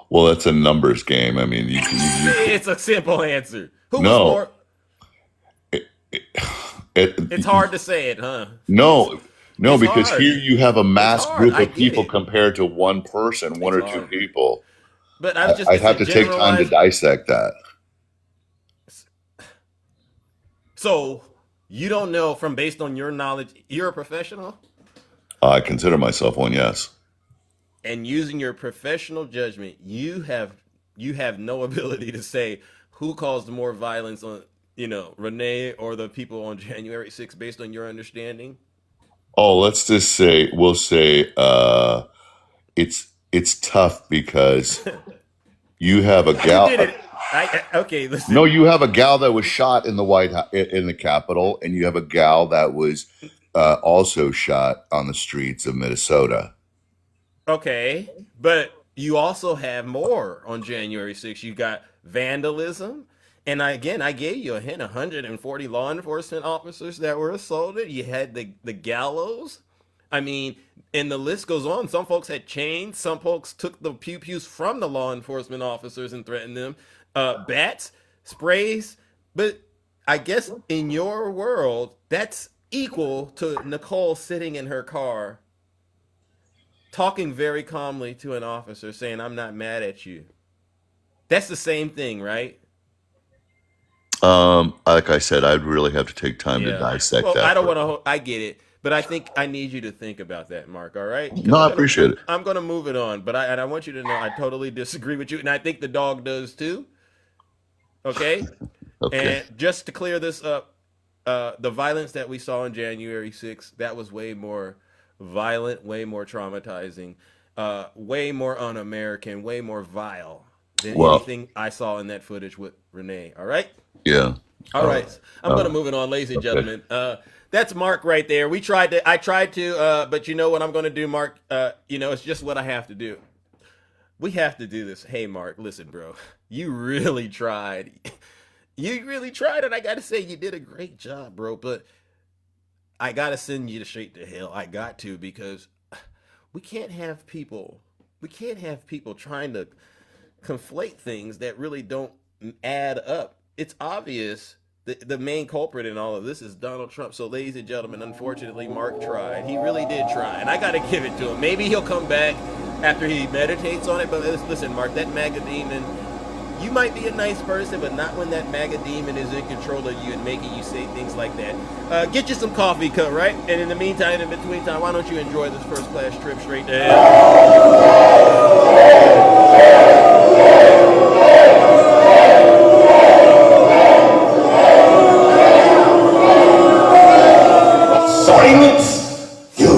Speaker 7: Well, that's a numbers game. I mean, you
Speaker 2: It's a simple answer. Who was
Speaker 7: No.
Speaker 2: more?
Speaker 7: it,
Speaker 2: It's hard to say it, huh?
Speaker 7: No,
Speaker 2: It's
Speaker 7: because
Speaker 2: hard.
Speaker 7: here you have a mass
Speaker 2: hard.
Speaker 7: group
Speaker 2: I
Speaker 7: of
Speaker 2: get
Speaker 7: people
Speaker 2: it.
Speaker 7: compared to one person, one or
Speaker 2: It's
Speaker 7: two
Speaker 2: hard.
Speaker 7: people.
Speaker 2: But I was just
Speaker 7: I'd
Speaker 2: it's
Speaker 7: have
Speaker 2: a
Speaker 7: to take time to
Speaker 2: generalized-
Speaker 7: dissect that.
Speaker 2: So you don't know from based on your knowledge, you're a professional,
Speaker 7: I consider myself one, yes.
Speaker 2: and using your professional judgment, you have no ability to say who caused more violence on Renee or the people on January 6th based on your understanding.
Speaker 7: Oh, let's just say we'll say it's tough because you have a gal.
Speaker 2: You did it. Okay, listen.
Speaker 7: No, you have a gal that was shot in the White House, in the Capitol, and you have a gal that was also shot on the streets of Minnesota.
Speaker 2: Okay, but you also have more on January 6th. You got vandalism. And I gave you a hint, 140 law enforcement officers that were assaulted. You had the gallows. I mean, and the list goes on. Some folks had chains. Some folks took the pew-pews from the law enforcement officers and threatened them. Bats, sprays. But I guess in your world, that's equal to Nicole sitting in her car talking very calmly to an officer saying, "I'm not mad at you." That's the same thing, right?
Speaker 7: Like I said, I'd really have to take time to dissect
Speaker 2: Well,
Speaker 7: that.
Speaker 2: I don't want to. I get it, but I think I need you to think about that, Mark. All right? 'Cause
Speaker 7: No, I appreciate it.
Speaker 2: I'm going to move it on, but I want you to know I totally disagree with you, and I think the dog does too. Okay.
Speaker 7: Okay.
Speaker 2: And just to clear this up, the violence that we saw on January 6th, that was way more violent, way more traumatizing, way more un-American, way more vile than
Speaker 7: Well-
Speaker 2: anything I saw in that footage with Renee. All right.
Speaker 7: Yeah.
Speaker 2: All right, I'm going to move it on, ladies and gentlemen. That's Mark right there. I tried to, but you know what I'm going to do, Mark? It's just what I have to do. We have to do this. Hey, Mark, listen, bro. You really tried. You really tried, and I got to say, you did a great job, bro. But I got to send you straight to hell. I got to, because we can't have people trying to conflate things that really don't add up. It's obvious the main culprit in all of this is Donald Trump. So, ladies and gentlemen, unfortunately, Mark tried. He really did try, and I got to give it to him. Maybe he'll come back after he meditates on it. But listen, Mark, that MAGA demon, you might be a nice person, but not when that MAGA demon is in control of you and making you say things like that. Get you some coffee, cut, right? And in the meantime, in between time, why don't you enjoy this first class trip straight to hell?
Speaker 1: Silence, you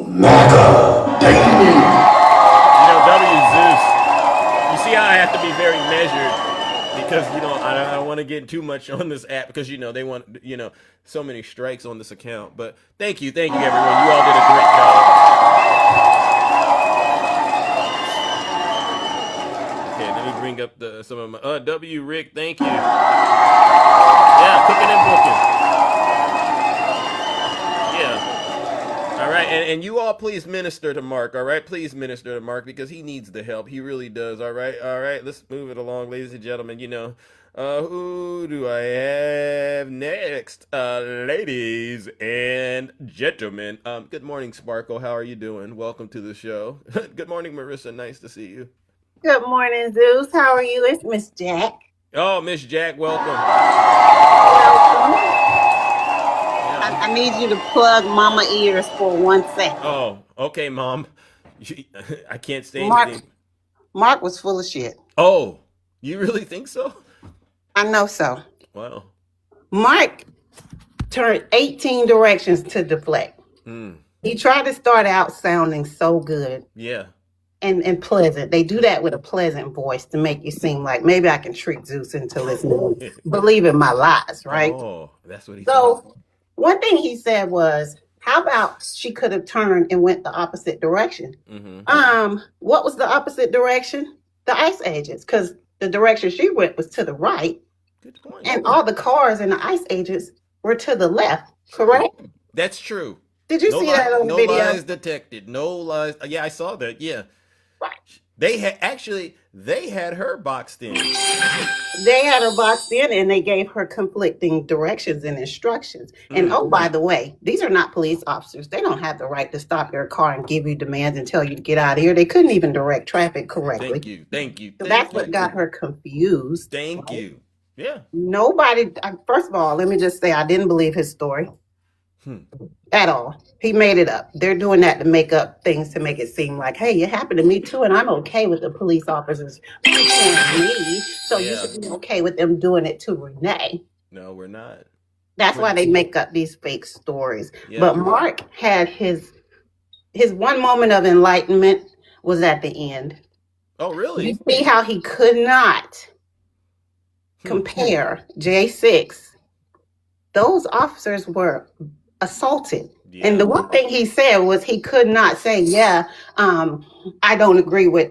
Speaker 1: MAGA demon.
Speaker 2: W. Zeus, you see how I have to be very measured because, I don't want to get too much on this app because, they want, so many strikes on this account. But thank you, everyone. You all did a great job. Okay, let me bring up some of my, W. Rick, thank you. Yeah, cooking and booking. Yeah. All right, and you all please minister to Mark, all right? Please minister to Mark because he needs the help. He really does, all right? All right, let's move it along, ladies and gentlemen. Who do I have next? Ladies and gentlemen. Good morning, Sparkle. How are you doing? Welcome to the show. Good morning, Marissa. Nice to see you.
Speaker 8: Good morning, Zeus. How are you? It's Miss Jack.
Speaker 2: Oh, Miss Jack, welcome.
Speaker 8: Welcome. I need you to plug mama ears for 1 second.
Speaker 2: Oh, okay, Mom. I can't say
Speaker 8: Mark,
Speaker 2: anything.
Speaker 8: Mark was full of shit.
Speaker 2: Oh, you really think so?
Speaker 8: I know so.
Speaker 2: Wow.
Speaker 8: Mark turned 18 directions to deflect. He tried to start out sounding so good.
Speaker 2: Yeah.
Speaker 8: and pleasant. They do that with a pleasant voice to make you seem like maybe I can trick Zeus into listening, believing my lies, right?
Speaker 2: Oh, that's what he said.
Speaker 8: So one thing he said was, how about she could have turned and went the opposite direction? What was the opposite direction? The ICE agents, because the direction she went was to the right,
Speaker 2: Good point.
Speaker 8: and all the cars and the ICE agents were to the left, correct?
Speaker 2: That's true.
Speaker 8: Did you see that on the
Speaker 2: no
Speaker 8: video?
Speaker 2: lies detected. No lies. Yeah, I saw that. Yeah.
Speaker 8: Right.
Speaker 2: They had her boxed in.
Speaker 8: They had her boxed in and they gave her conflicting directions and instructions. And oh, by the way, these are not police officers. They don't have the right to stop your car and give you demands and tell you to get out of here. They couldn't even direct traffic correctly.
Speaker 2: Thank you.
Speaker 8: So that's what got her confused.
Speaker 2: Thank you. Yeah.
Speaker 8: Nobody, first of all, let me just say, I didn't believe his story at all. He made it up. They're doing that to make up things to make it seem like, hey, it happened to me too, and I'm okay with the police officers pushing me, so you should be okay with them doing it to Renee.
Speaker 2: No, we're not.
Speaker 8: That's why they make up these fake stories.
Speaker 2: Yeah.
Speaker 8: But Mark had his one moment of enlightenment was at the end.
Speaker 2: Oh, really?
Speaker 8: You see how he could not compare J6. Those officers were assaulted.
Speaker 2: Yeah.
Speaker 8: And the one thing he said was he could not say, I don't agree with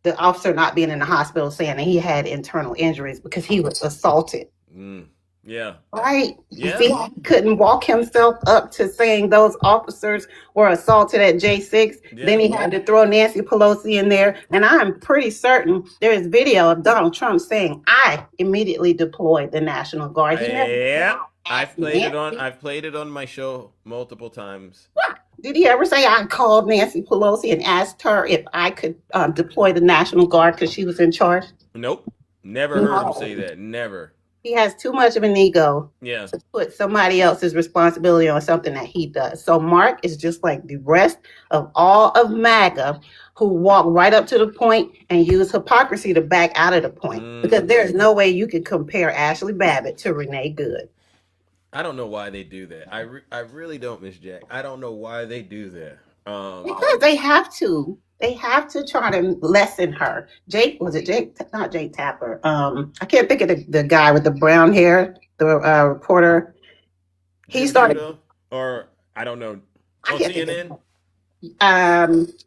Speaker 8: the officer not being in the hospital saying that he had internal injuries because he was assaulted.
Speaker 2: Yeah.
Speaker 8: Right?
Speaker 2: Yeah.
Speaker 8: You see, he couldn't walk himself up to saying those officers were assaulted at J6.
Speaker 2: Yeah.
Speaker 8: Then he had to throw Nancy Pelosi in there. And I'm pretty certain there is video of Donald Trump saying, I immediately deployed the National Guard. He never
Speaker 2: Yeah. I've played it on my show multiple times.
Speaker 8: Did he ever say I called Nancy Pelosi and asked her if I could deploy the National Guard because she was in charge?
Speaker 2: Nope. Never heard him say that. Never.
Speaker 8: He has too much of an ego
Speaker 2: Yeah.
Speaker 8: to put somebody else's responsibility on something that he does. So Mark is just like the rest of all of MAGA who walk right up to the point and use hypocrisy to back out of the point. Because there's no way you can compare Ashley Babbitt to Renee Good.
Speaker 2: I don't know why they do that. I really don't, Miss Jack. I don't know why they do that.
Speaker 8: Because they have to. They have to try to lessen her. Not Jake Tapper. I can't think of the guy with the brown hair, the reporter. He started.
Speaker 2: Or I don't know.
Speaker 8: I
Speaker 2: On
Speaker 8: can't think
Speaker 2: CNN?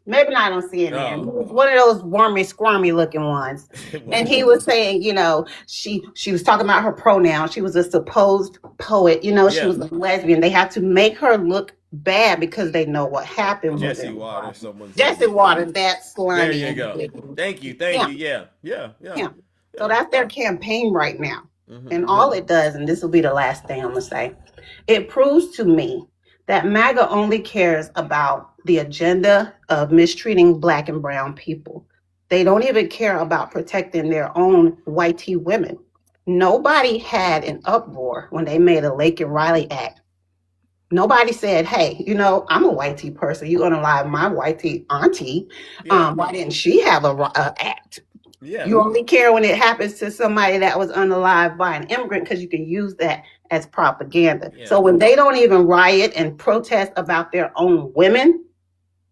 Speaker 8: Maybe not on CNN.
Speaker 2: Oh.
Speaker 8: One of those wormy, squirmy looking ones. And he was saying, she was talking about her pronouns. She was a supposed poet. She was a lesbian. They have to make her look bad because they know what happened with
Speaker 2: Jesse
Speaker 8: her.
Speaker 2: Waters.
Speaker 8: Jesse Waters, that slimy.
Speaker 2: There you go.
Speaker 8: individual.
Speaker 2: Thank you. Yeah.
Speaker 8: So that's their campaign right now. And all it does, and this will be the last thing I'm going to say, it proves to me that MAGA only cares about the agenda of mistreating Black and brown people. They don't even care about protecting their own whitey women. Nobody had an uproar when they made a Lake and Riley Act. Nobody said, hey, I'm a whitey person. You're going to lie my whitey auntie. Why didn't she have a act?
Speaker 2: Yeah.
Speaker 8: You only care when it happens to somebody that was unalived by an immigrant because you can use that as propaganda.
Speaker 2: Yeah.
Speaker 8: So when they don't even riot and protest about their own women,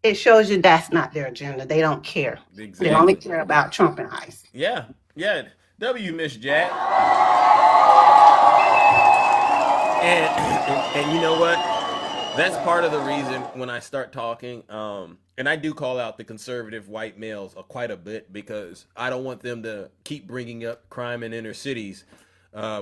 Speaker 8: it shows you that's not their agenda. They don't care.
Speaker 2: Exactly.
Speaker 8: They only care about Trump and ICE.
Speaker 2: Yeah. W, Miss Jack. And you know what? That's part of the reason when I start talking, and I do call out the conservative white males quite a bit because I don't want them to keep bringing up crime in inner cities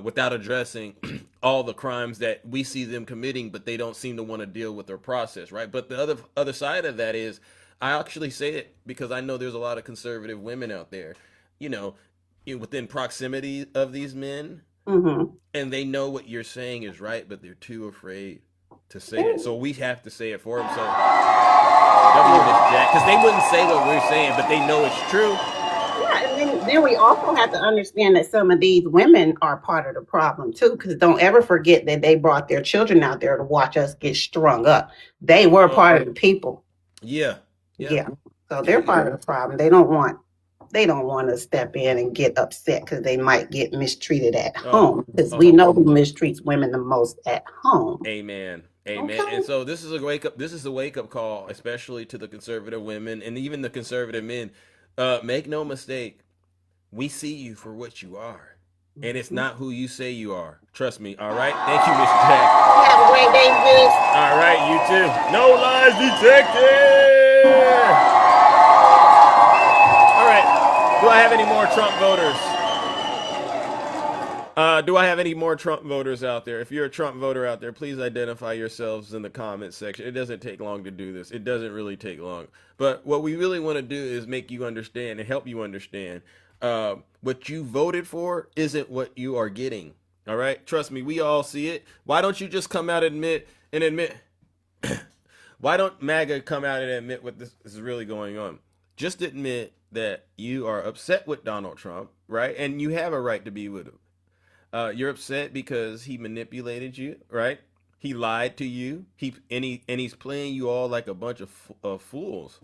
Speaker 2: without addressing all the crimes that we see them committing, but they don't seem to want to deal with their process, right? But the other side of that is, I actually say it because I know there's a lot of conservative women out there, within proximity of these men, and they know what you're saying is right, but they're too afraid to say it. So we have to say it for them. So because they wouldn't say what we're saying, but they know it's true.
Speaker 8: Yeah, and then we also have to understand that some of these women are part of the problem too, because don't ever forget that they brought their children out there to watch us get strung up. They were part of the people.
Speaker 2: Yeah.
Speaker 8: So they're part of the problem. They don't want to step in and get upset because they might get mistreated at home. Because we know who mistreats women the most at home.
Speaker 2: Amen. Amen.
Speaker 8: Okay.
Speaker 2: And so this is a wake up. This is a wake up call, especially to the conservative women and even the conservative men. Make no mistake, we see you for what you are, and it's not who you say you are. Trust me. All right. Thank you, Mr. Jack.
Speaker 8: Have a great day, Zeus.
Speaker 2: All right, you too. No lies detected. All right. Do I have any more Trump voters? Do I have any more Trump voters out there? If you're a Trump voter out there, please identify yourselves in the comments section. It doesn't take long to do this. It doesn't really take long. But what we really want to do is make you understand and help you understand what you voted for isn't what you are getting. All right? Trust me, we all see it. Why don't you just come out and admit? Why don't MAGA come out and admit what this is really going on? Just admit that you are upset with Donald Trump, right? And you have a right to be with him. You're upset because he manipulated you, right? He lied to you. He's playing you all like a bunch of fools.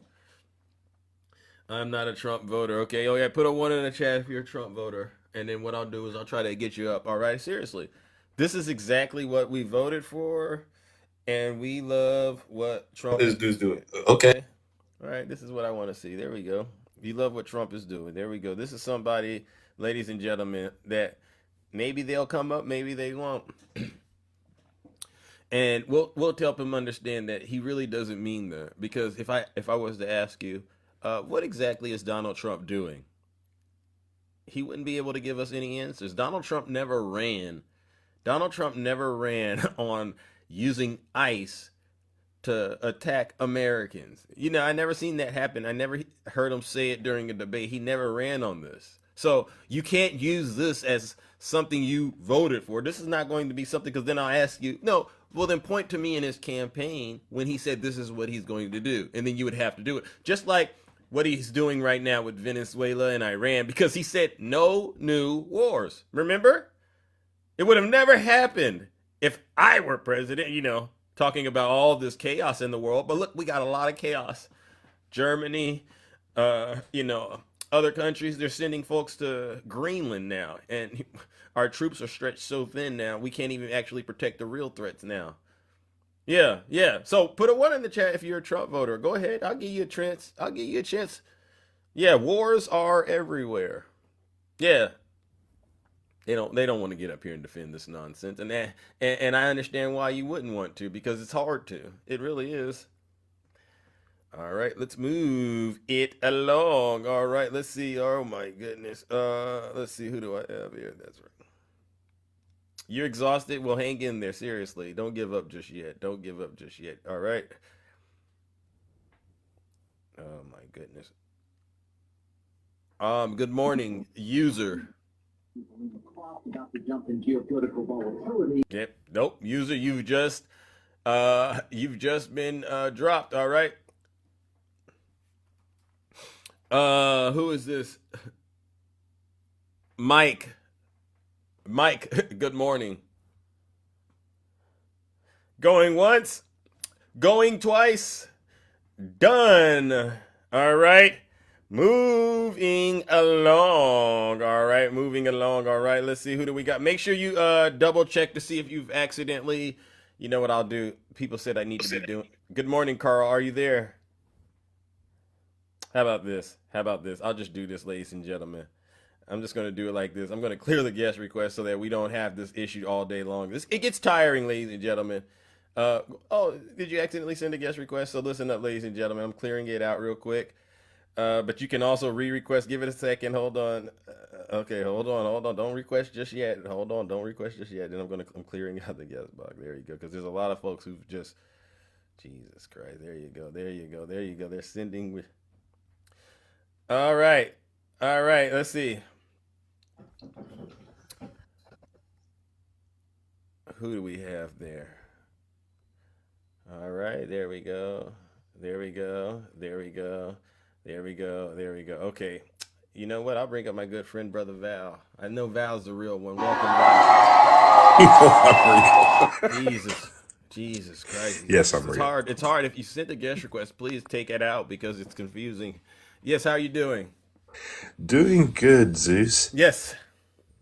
Speaker 2: I'm not a Trump voter. Okay, oh yeah, put a 1 in the chat if you're a Trump voter. And then what I'll do is I'll try to get you up. All right, seriously. This is exactly what we voted for, and we love what Trump
Speaker 9: This dude's doing. Okay.
Speaker 2: All right, this is what I want to see. There we go. You love what Trump is doing. There we go. This is somebody, ladies and gentlemen, that maybe they'll come up, maybe they won't. And we'll help him understand that he really doesn't mean that. Because if I was to ask you, what exactly is Donald Trump doing? He wouldn't be able to give us any answers. Donald Trump never ran. Donald Trump never ran on using ICE to attack Americans. You know, I never seen that happen. I never heard him say it during a debate. He never ran on this. So you can't use this as something you voted for. This is not going to be something, because then I'll ask you, no, well then point to me in his campaign when he said this is what he's going to do. And then you would have to do it. Just like what he's doing right now with Venezuela and Iran, because he said no new wars. Remember? It would have never happened if I were president, you know, talking about all this chaos in the world. But look, we got a lot of chaos. Germany, you know, other countries, they're sending folks to Greenland now. And our troops are stretched so thin now, we can't even actually protect the real threats now. Yeah. So put a 1 in the chat if you're a Trump voter. Go ahead. I'll give you a chance. Yeah, wars are everywhere. Yeah. They don't want to get up here and defend this nonsense. And I understand why you wouldn't want to, because it's hard to. It really is. All right, let's move it along. All right, let's see. Oh my goodness. Let's see, who do I have here? That's right. You're exhausted? Well, hang in there. Seriously, don't give up just yet. Don't give up just yet. All right. Oh my goodness. Good morning, user. Yep. Nope. User, you've just been dropped. All right. Who is this? Mike, good morning. Going once, going twice, done. All right. Moving along. All right. All right. Let's see. Who do we got? Make sure you double check to see if you've accidentally, you know what I'll do? People said I need to be doing. Good morning, Carl. Are you there? How about this? I'll just do this, ladies and gentlemen. I'm just going to do it like this. I'm going to clear the guest request so that we don't have this issue all day long. It gets tiring, ladies and gentlemen. Oh, did you accidentally send a guest request? So listen up, ladies and gentlemen. I'm clearing it out real quick. But you can also re-request. Give it a second. Hold on. Okay, hold on. Don't request just yet. Hold on. Don't request just yet. Then I'm clearing out the guest box. There you go. Because there's a lot of folks who've just, Jesus Christ. There you go. They're sending. All right. Let's see. Who do we have there? All right. There we go. Okay. You know what? I'll bring up my good friend, Brother Val. I know Val's the real one. Welcome, Val. Jesus Christ.
Speaker 9: Yes, I'm real.
Speaker 2: It's hard. If you sent a guest request, please take it out because it's confusing. Yes, how are you doing?
Speaker 9: Doing good, Zeus.
Speaker 2: Yes.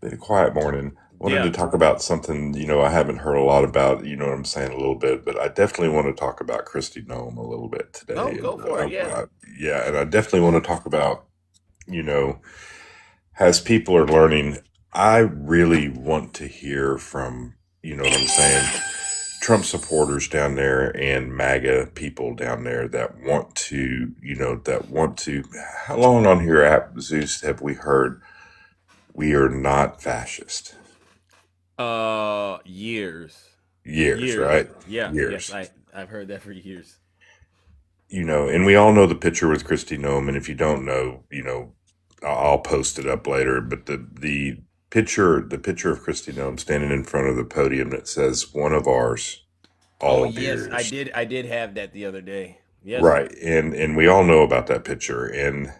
Speaker 9: Been a quiet morning. wanted to
Speaker 2: Yeah.
Speaker 9: talk about something, I haven't heard a lot about, you know what I'm saying, a little bit, but I definitely want to talk about Kristi Noem a little bit
Speaker 2: Oh,
Speaker 9: today.
Speaker 2: go
Speaker 9: And
Speaker 2: for it. Yeah.
Speaker 9: yeah, and I definitely want to talk about, you know, as people are learning, I really want to hear from, you know what I'm saying, Trump supporters down there and MAGA people down there that want to, how long on here at Zeus have we heard we are not fascist?
Speaker 2: Years.
Speaker 9: Years, right?
Speaker 2: Yeah. Yes.
Speaker 9: Years.
Speaker 2: I've heard that for years.
Speaker 9: And we all know the picture with Kristi Noem, and if you don't know, I'll post it up later. But the picture of Kristi Noem standing in front of the podium that says "one of ours, all
Speaker 2: Oh
Speaker 9: of
Speaker 2: yes,
Speaker 9: yours,"
Speaker 2: I did have that the other day. Yes.
Speaker 9: right? And we all know about that picture, and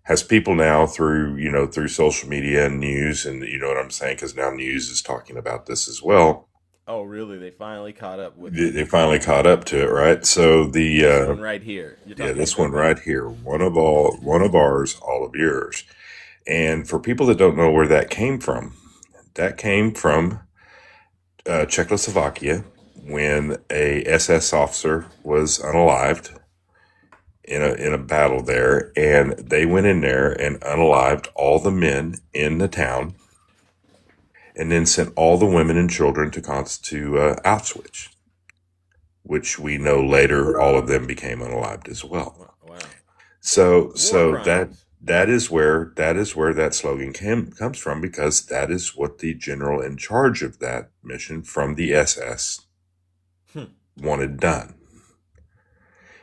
Speaker 9: has people now through social media and news, and you know what I'm saying, because now news is talking about this as well.
Speaker 2: Oh really? They finally caught up with
Speaker 9: They finally caught up to it, right? So
Speaker 2: this one right here. You're
Speaker 9: yeah,
Speaker 2: talking
Speaker 9: this
Speaker 2: about.
Speaker 9: one right here, one of ours, all of yours. And for people that don't know where that came from Czechoslovakia, when a SS officer was unalived in a battle there, and they went in there and unalived all the men in the town, and then sent all the women and children to Auschwitz, which we know later all of them became unalived as well.
Speaker 2: Wow.
Speaker 9: So
Speaker 2: War crimes.
Speaker 9: that is where that slogan comes from, because that is what the general in charge of that mission from the SS wanted done.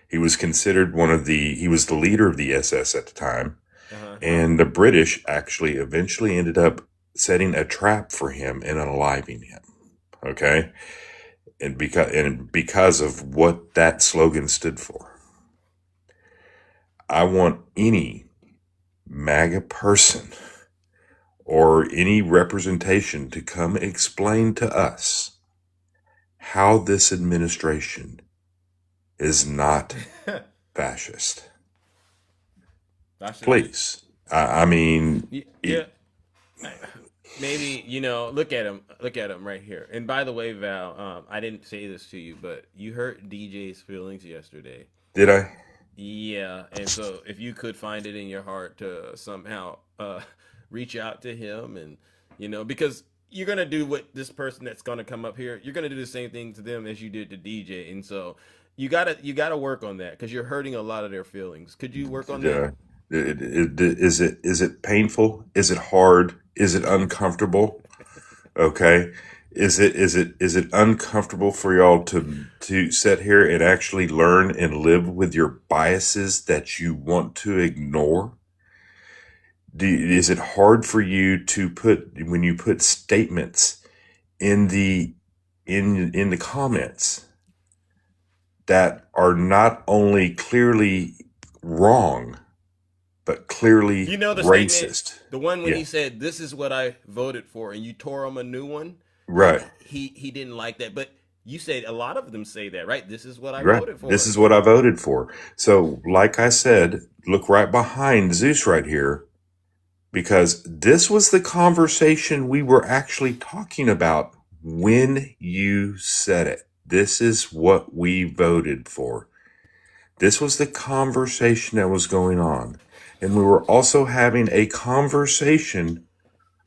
Speaker 9: He was considered he was the leader of the SS at the time, and the British actually eventually ended up setting a trap for him and unaliving him. Okay? And because of what that slogan stood for. I want any MAGA person or any representation to come explain to us how this administration is not fascist. Please. I mean,
Speaker 2: Yeah. Maybe, look at him right here. And by the way, Val, I didn't say this to you, but you hurt DJ's feelings yesterday.
Speaker 9: Did I?
Speaker 2: Yeah, and so if you could find it in your heart to somehow reach out to him, and because you're gonna do what this person that's gonna come up here, you're gonna do the same thing to them as you did to DJ, and so you gotta work on that, because you're hurting a lot of their feelings. Could you work on that?
Speaker 9: Is it painful? Is it hard? Is it uncomfortable? Okay. Is it uncomfortable for y'all to sit here and actually learn and live with your biases that you want to ignore? Is it hard for you to when you put statements in the comments that are not only clearly wrong, but clearly
Speaker 2: The
Speaker 9: racist?
Speaker 2: statement, the one when
Speaker 9: Yeah.
Speaker 2: he said, "This is what I voted for," and you tore him a new one.
Speaker 9: Right.
Speaker 2: He didn't like that, but you said a lot of them say that, right? This is what I
Speaker 9: Right.
Speaker 2: voted for.
Speaker 9: This is what I voted for. So, like I said, look right behind Zeus right here, because this was the conversation we were actually talking about when you said it. This is what we voted for. This was the conversation that was going on. And we were also having a conversation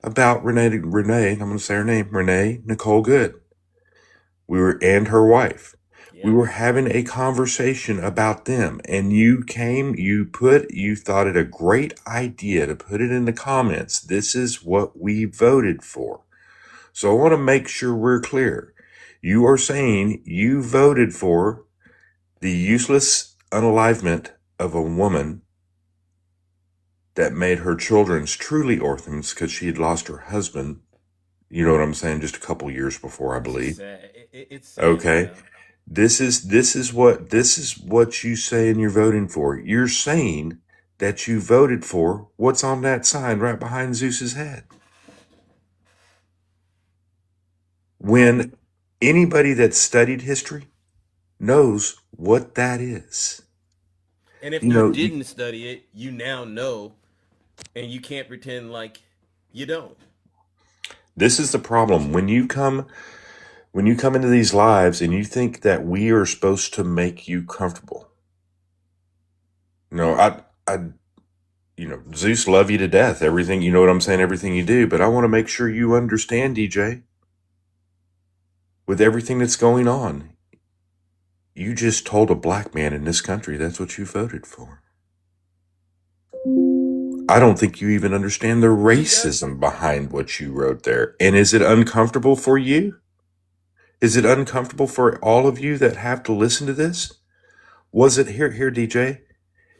Speaker 9: about Renee, I'm going to say her name, Renee Nicole Good. And her wife.
Speaker 2: Yeah.
Speaker 9: We were having a conversation about them, and you thought it a great idea to put it in the comments. This is what we voted for. So I want to make sure we're clear. You are saying you voted for the useless unalivement of a woman that made her children's truly orphans because she had lost her husband. You know what I'm saying? Just a couple years before, I believe.
Speaker 2: It's sad,
Speaker 9: Okay.
Speaker 2: man.
Speaker 9: This is what you saying you're voting for. You're saying that you voted for what's on that sign right behind Zeus's head. When anybody that's studied history knows what that is.
Speaker 2: And if
Speaker 9: You know,
Speaker 2: you didn't study it, you now know, and you can't pretend like you don't.
Speaker 9: This is the problem. When you come into these lives and you think that we are supposed to make you comfortable. No, Zeus love you to death. Everything, you know what I'm saying? Everything you do. But I want to make sure you understand, DJ, with everything that's going on, you just told a black man in this country that's what you voted for. I don't think you even understand the racism behind what you wrote there. And is it uncomfortable for you? Is it uncomfortable for all of you that have to listen to this? Was it here, DJ?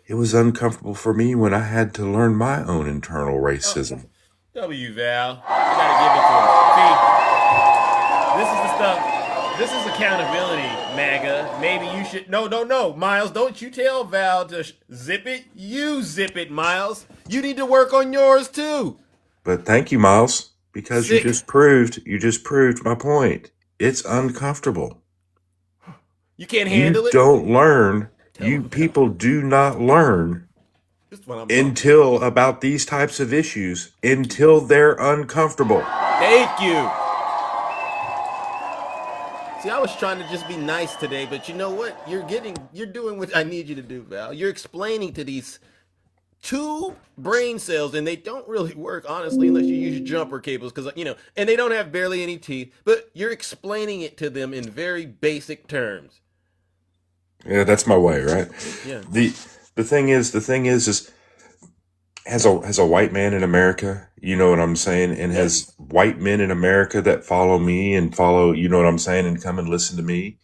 Speaker 9: It was uncomfortable for me when I had to learn my own internal racism.
Speaker 2: W, Val. You gotta give it to him. See, this is the stuff. This is accountability, MAGA. Maybe you should. No, Miles. Don't you tell Val to zip it. You zip it, Miles. You need to work on yours too.
Speaker 9: But thank you, Miles, because
Speaker 2: Sick.
Speaker 9: you just proved my point. It's uncomfortable.
Speaker 2: You can't handle
Speaker 9: You
Speaker 2: it.
Speaker 9: don't learn. You people do not learn
Speaker 2: This is what I'm talking
Speaker 9: until about these types of issues until they're uncomfortable.
Speaker 2: Thank you. See, I was trying to just be nice today, but you know what? You're doing what I need you to do, Val. You're explaining to these two brain cells, and they don't really work, honestly, unless you use jumper cables, because, and they don't have barely any teeth, but you're explaining it to them in very basic terms.
Speaker 9: Yeah, that's my way, right?
Speaker 2: Yeah.
Speaker 9: The thing is, as a white man in America, you know what I'm saying, and has white men in America that follow me and follow, you know what I'm saying, and come and listen to me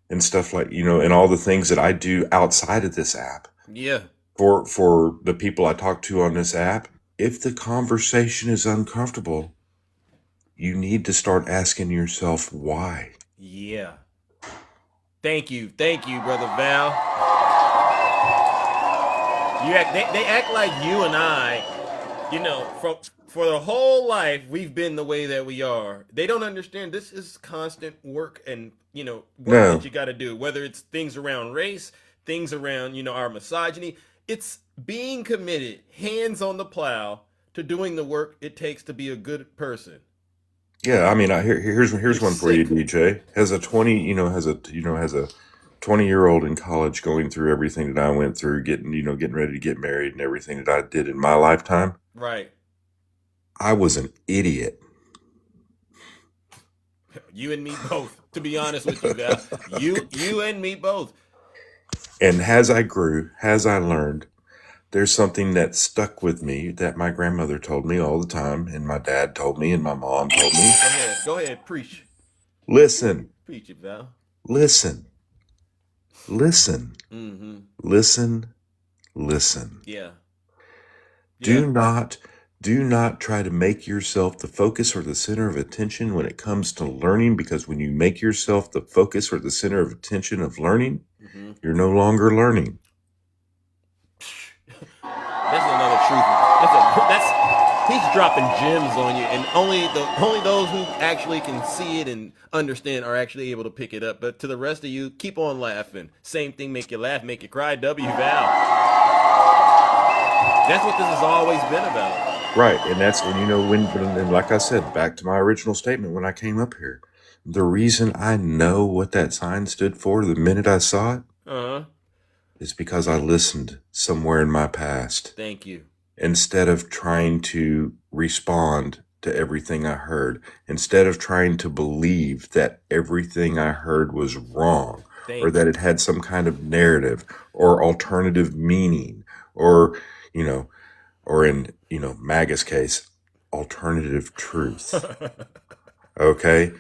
Speaker 9: and stuff like, and all the things that I do outside of this app.
Speaker 2: Yeah.
Speaker 9: For the people I talk to on this app, if the conversation is uncomfortable, you need to start asking yourself why.
Speaker 2: Yeah. Thank you, brother Val. They act like you and I, for the whole life we've been the way that we are. They don't understand this is constant work and work that you got to do. Whether it's things around race, things around our misogyny, it's being committed, hands on the plow, to doing the work it takes to be a good person.
Speaker 9: Yeah, I mean, here's one for you, DJ. Has a 20-year-old in college going through everything that I went through, getting ready to get married and everything that I did in my lifetime.
Speaker 2: Right.
Speaker 9: I was an idiot.
Speaker 2: You and me both, to be honest with you, Val. You and me both.
Speaker 9: And as I grew, as I learned, there's something that stuck with me that my grandmother told me all the time, and my dad told me, and my mom told me.
Speaker 2: Go ahead, preach.
Speaker 9: Listen.
Speaker 2: Preach it, Val.
Speaker 9: Listen.
Speaker 2: Mm-hmm.
Speaker 9: Listen.
Speaker 2: Yeah.
Speaker 9: Do not try to make yourself the focus or the center of attention when it comes to learning, because when you make yourself the focus or the center of attention of learning, you're no longer learning.
Speaker 2: That's another truth. He's dropping gems on you, and only those who actually can see it and understand are actually able to pick it up. But to the rest of you, keep on laughing. Same thing, make you laugh, make you cry. W Val. That's what this has always been about.
Speaker 9: Right, and like I said, back to my original statement when I came up here, the reason I know what that sign stood for the minute I saw it, is because I listened somewhere in my past.
Speaker 2: Thank you.
Speaker 9: Instead of trying to respond to everything I heard, instead of trying to believe that everything I heard was wrong, or that it had some kind of narrative or alternative meaning, or in MAGA's case, alternative truth. Okay?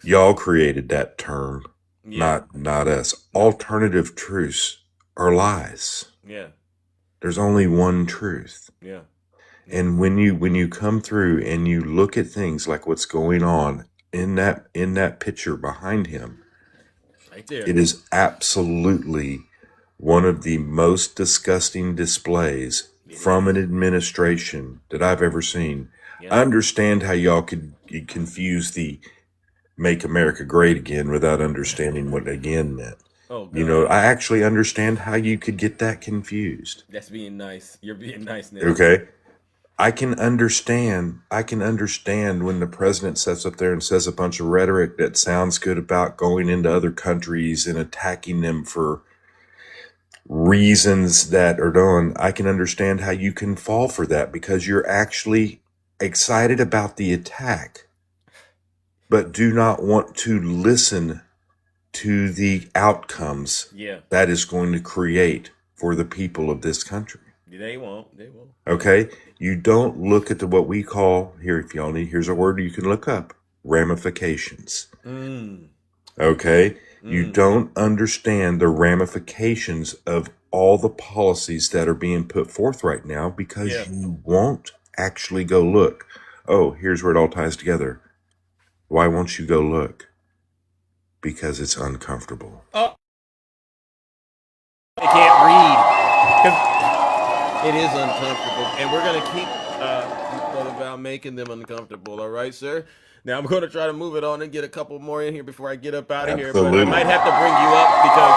Speaker 9: Y'all created that term, not us. Alternative truths are lies.
Speaker 2: Yeah.
Speaker 9: There's only one truth.
Speaker 2: Yeah.
Speaker 9: And when you come through and you look at things like what's going on in that picture behind him,
Speaker 2: right there,
Speaker 9: it is absolutely one of the most disgusting displays from an administration that I've ever seen. Yeah. I understand how y'all could confuse the "Make America Great Again" without understanding what "again" meant.
Speaker 2: Oh, God.
Speaker 9: I actually understand how you could get that confused.
Speaker 2: That's being nice. You're being nice now.
Speaker 9: Okay. I can understand when the president sits up there and says a bunch of rhetoric that sounds good about going into other countries and attacking them for reasons that are done. I can understand how you can fall for that because you're actually excited about the attack, but do not want to listen to the outcomes that is going to create for the people of this country.
Speaker 2: They won't.
Speaker 9: Okay? You don't look at what we call, here, if y'all need, here's a word you can look up, ramifications. Okay? You don't understand the ramifications of all the policies that are being put forth right now because you won't actually go look. Oh, here's where it all ties together. Why won't you go look? Because it's uncomfortable.
Speaker 2: Oh, they can't read because it is uncomfortable, and we're gonna keep Brother Val making them uncomfortable. All right, sir. Now I'm going to try to move it on and get a couple more in here before I get up out of here. But I might have to bring you up because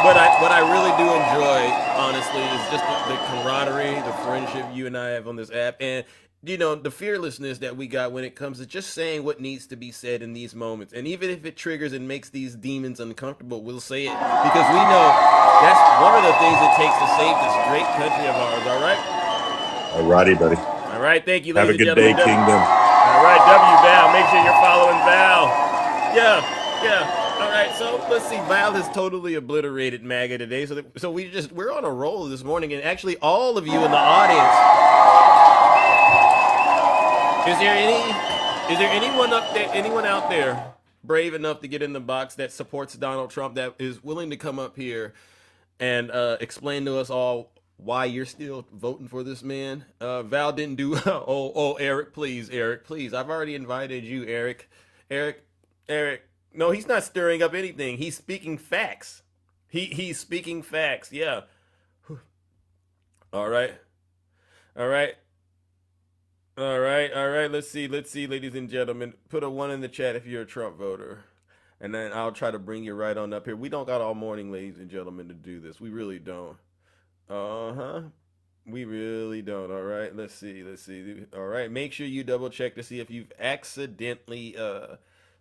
Speaker 2: what I really do enjoy, honestly, is just the camaraderie, the friendship you and I have on this app, and the fearlessness that we got when it comes to just saying what needs to be said in these moments. And even if it triggers and makes these demons uncomfortable, we'll say it because we know that's one of the things it takes to save this great country of ours. All right?
Speaker 9: All righty, buddy.
Speaker 2: All right. Thank you,
Speaker 9: Have
Speaker 2: ladies
Speaker 9: a good
Speaker 2: and
Speaker 9: day,
Speaker 2: gentlemen.
Speaker 9: Kingdom.
Speaker 2: All right, Val. Make sure you're following Val. Yeah. All right, so let's see. Val has totally obliterated MAGA today. So we're on a roll this morning, and actually, all of you in the audience. Is there anyone out there brave enough to get in the box that supports Donald Trump, that is willing to come up here and explain to us all why you're still voting for this man? Val didn't do. Eric, please. I've already invited you, Eric. No, he's not stirring up anything. He's speaking facts. He's speaking facts. Yeah. All right. Let's see, ladies and gentlemen. Put a 1 in the chat if you're a Trump voter. And then I'll try to bring you right on up here. We don't got all morning, ladies and gentlemen, to do this. We really don't. We really don't. All right. Let's see. All right. Make sure you double check to see if you've accidentally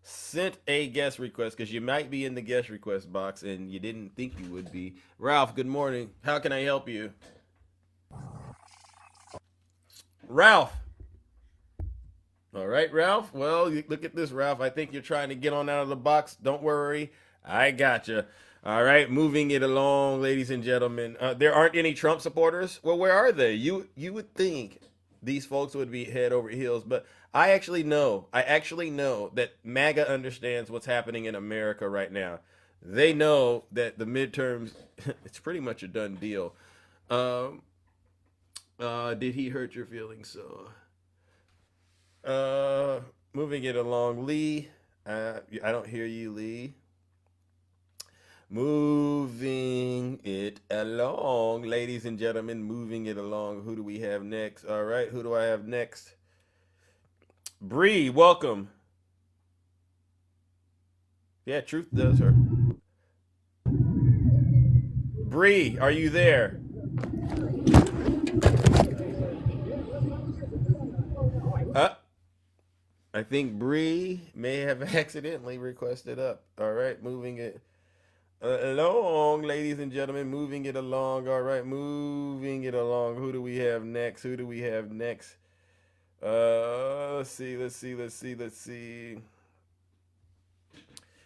Speaker 2: sent a guest request, because you might be in the guest request box and you didn't think you would be. Ralph, good morning. How can I help you? Ralph. All right, Ralph. Well, look at this, Ralph. I think you're trying to get on out of the box. Don't worry. I gotcha. All right, moving it along, ladies and gentlemen. There aren't any Trump supporters? Well, where are they? You would think these folks would be head over heels, but I actually know that MAGA understands what's happening in America right now. They know that the midterms, it's pretty much a done deal. Did he hurt your feelings? So, moving it along, Lee. I don't hear you, Lee. Moving it along, ladies and gentlemen, moving it along. Who do we have next? All right, who do I have next? Bree, welcome. Yeah, truth does hurt. Bree, are you there? I think Bree may have accidentally requested up. All right, moving it along, ladies and gentlemen, moving it along. All right, moving it along. Who do we have next? Let's see.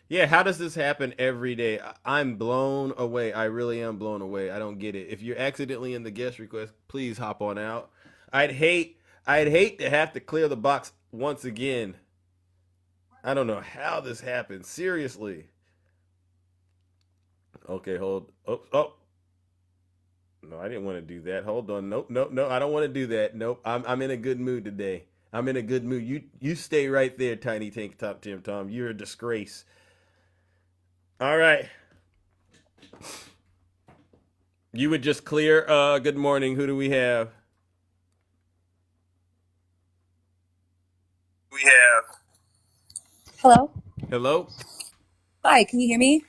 Speaker 2: Yeah, how does this happen every day? I'm blown away. I really am blown away. I don't get it. If you're accidentally in the guest request, please hop on out. I'd hate to have to clear the box once again. I don't know how this happened. Seriously. Okay, hold. Oh. No, I didn't want to do that. Hold on. Nope. I don't want to do that. Nope. I'm in a good mood today. I'm in a good mood. You stay right there, Tiny Tank Top Tim Tom. You're a disgrace. All right. You would just clear. Good morning. Who do we have? Hello?
Speaker 10: Hi, can you hear me?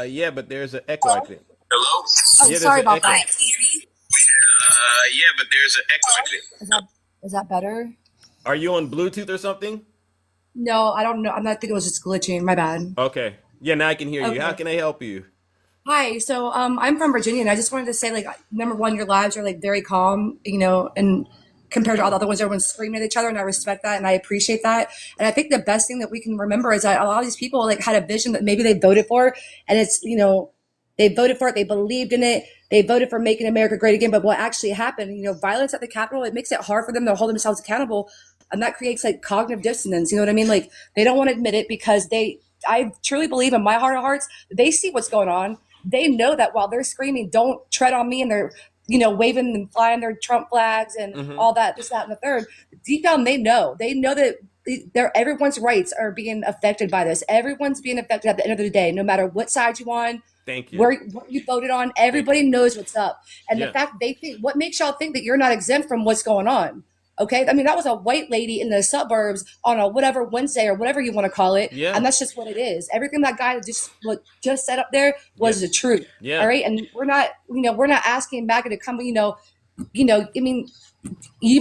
Speaker 2: Yeah, but there's an echo, I think.
Speaker 10: Hello? Oh,
Speaker 2: Yeah,
Speaker 10: sorry about
Speaker 2: echo.
Speaker 10: that. Can you hear me?
Speaker 11: Yeah, but there's an echo.
Speaker 10: Is that better?
Speaker 2: Are you on Bluetooth or something?
Speaker 10: No, I don't know. I'm not thinking it was just glitching. My bad.
Speaker 2: Okay. Yeah, now I can hear you. How
Speaker 10: Okay.
Speaker 2: can I help you?
Speaker 10: Hi. So I'm from Virginia, and I just wanted to say, like, number one, your lives are like very calm, and compared to all the other ones, everyone's screaming at each other, and I respect that and I appreciate that. And I think the best thing that we can remember is that a lot of these people like had a vision that maybe they voted for, and it's they voted for it, they believed in it, they voted for making America great again. But what actually happened, violence at the Capitol, it makes it hard for them to hold themselves accountable, and that creates like cognitive dissonance. You know what I mean? Like they don't want to admit it because I truly believe in my heart of hearts, they see what's going on. They know that while they're screaming, "Don't tread on me," and they're waving and flying their Trump flags and all that, this, that, and the third. Deep down, they know that everyone's rights are being affected by this. Everyone's being affected at the end of the day, no matter what side you're on,
Speaker 2: Thank you.
Speaker 10: what you voted on. Everybody knows what's up. And
Speaker 2: Yeah.
Speaker 10: the fact they think, what makes y'all think that you're not exempt from what's going on? Okay, I mean that was a white lady in the suburbs on a whatever Wednesday or whatever you want to call it,
Speaker 2: Yeah.
Speaker 10: and that's just what it is. Everything that guy just said up there was the truth.
Speaker 2: Yeah.
Speaker 10: All right, and we're not asking MAGA to come. I mean, you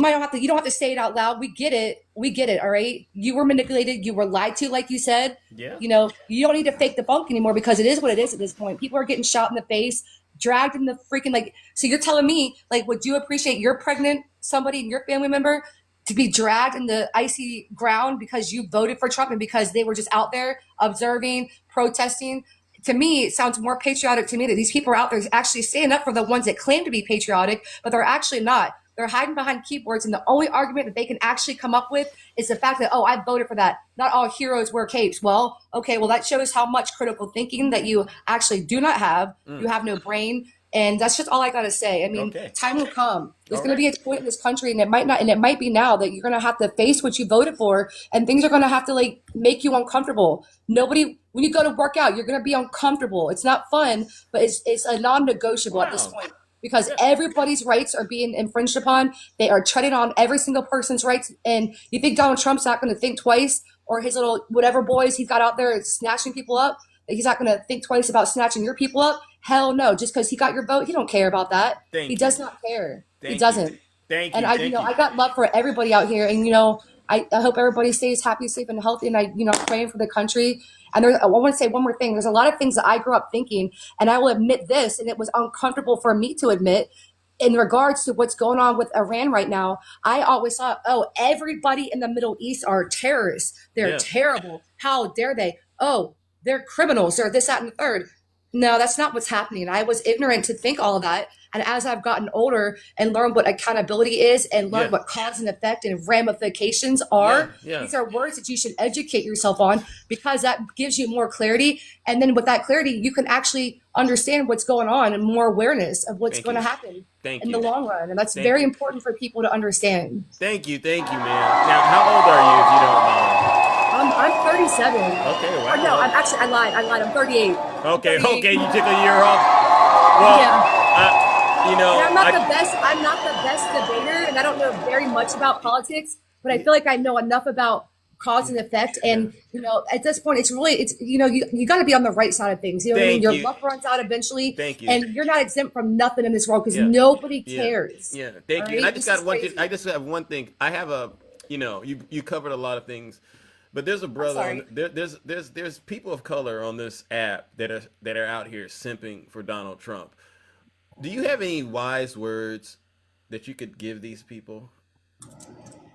Speaker 10: don't have to say it out loud. We get it. All right, you were manipulated. You were lied to, like you said.
Speaker 2: Yeah.
Speaker 10: You don't need to fake the funk anymore because it is what it is at this point. People are getting shot in the face, dragged in the freaking so you're telling me would you appreciate your pregnant somebody in your family member to be dragged in the icy ground because you voted for Trump and because they were just out there observing, protesting? To me, it sounds more patriotic to me that these people are out there actually standing up for the ones that claim to be patriotic, but they're actually not. They're hiding behind keyboards, and the only argument that they can actually come up with is the fact that, I voted for that. Not all heroes wear capes. Well, okay, that shows how much critical thinking that you actually do not have. You have no brain. And that's just all I got to say. I mean, time will come. There's going to be a point in this country, and it might be now, that you're going to have to face what you voted for, and things are going to have to make you uncomfortable. When you go to work out, you're going to be uncomfortable. It's not fun, but it's a non-negotiable at this point because everybody's rights are being infringed upon. They are treading on every single person's rights. And you think Donald Trump's not going to think twice, or his little whatever boys he's got out there snatching people up, that he's not going to think twice about snatching your people up? Hell no. Just because he got your vote, he don't care about that. He does not care. He doesn't.
Speaker 2: Thank you.
Speaker 10: And I got love for everybody out here. And, I hope everybody stays happy, safe, and healthy. And I'm praying for the country. And I want to say one more thing. There's a lot of things that I grew up thinking, and I will admit this, and it was uncomfortable for me to admit, in regards to what's going on with Iran right now. I always thought, everybody in the Middle East are terrorists. They're terrible. How dare they? They're criminals. They're this, that, and the third. No, that's not what's happening. I was ignorant to think all of that. And as I've gotten older and learned what accountability is and learned what cause and effect and ramifications are, these are words that you should educate yourself on, because that gives you more clarity. And then with that clarity, you can actually understand what's going on and more awareness of what's going to happen in the long run. And that's very important for people to understand.
Speaker 2: Thank you, man. Now, how old are you, if you don't mind?
Speaker 10: I'm 37.
Speaker 2: Okay, wow.
Speaker 10: Or no, I lied. I'm 38.
Speaker 2: Okay,
Speaker 10: 38.
Speaker 2: okay, you took a year off. Well,
Speaker 10: And I'm not the best debater, and I don't know very much about politics, but I feel like I know enough about cause and effect. And at this point, you got to be on the right side of things. You know what I mean? Your luck runs out eventually.
Speaker 2: Thank you.
Speaker 10: And you're not exempt from nothing in this world because nobody cares.
Speaker 2: Yeah, thank you.
Speaker 10: Right?
Speaker 2: And I just have one thing. I have you covered a lot of things. But there's a brother. There's people of color on this app that are out here simping for Donald Trump. Do you have any wise words that you could give these people?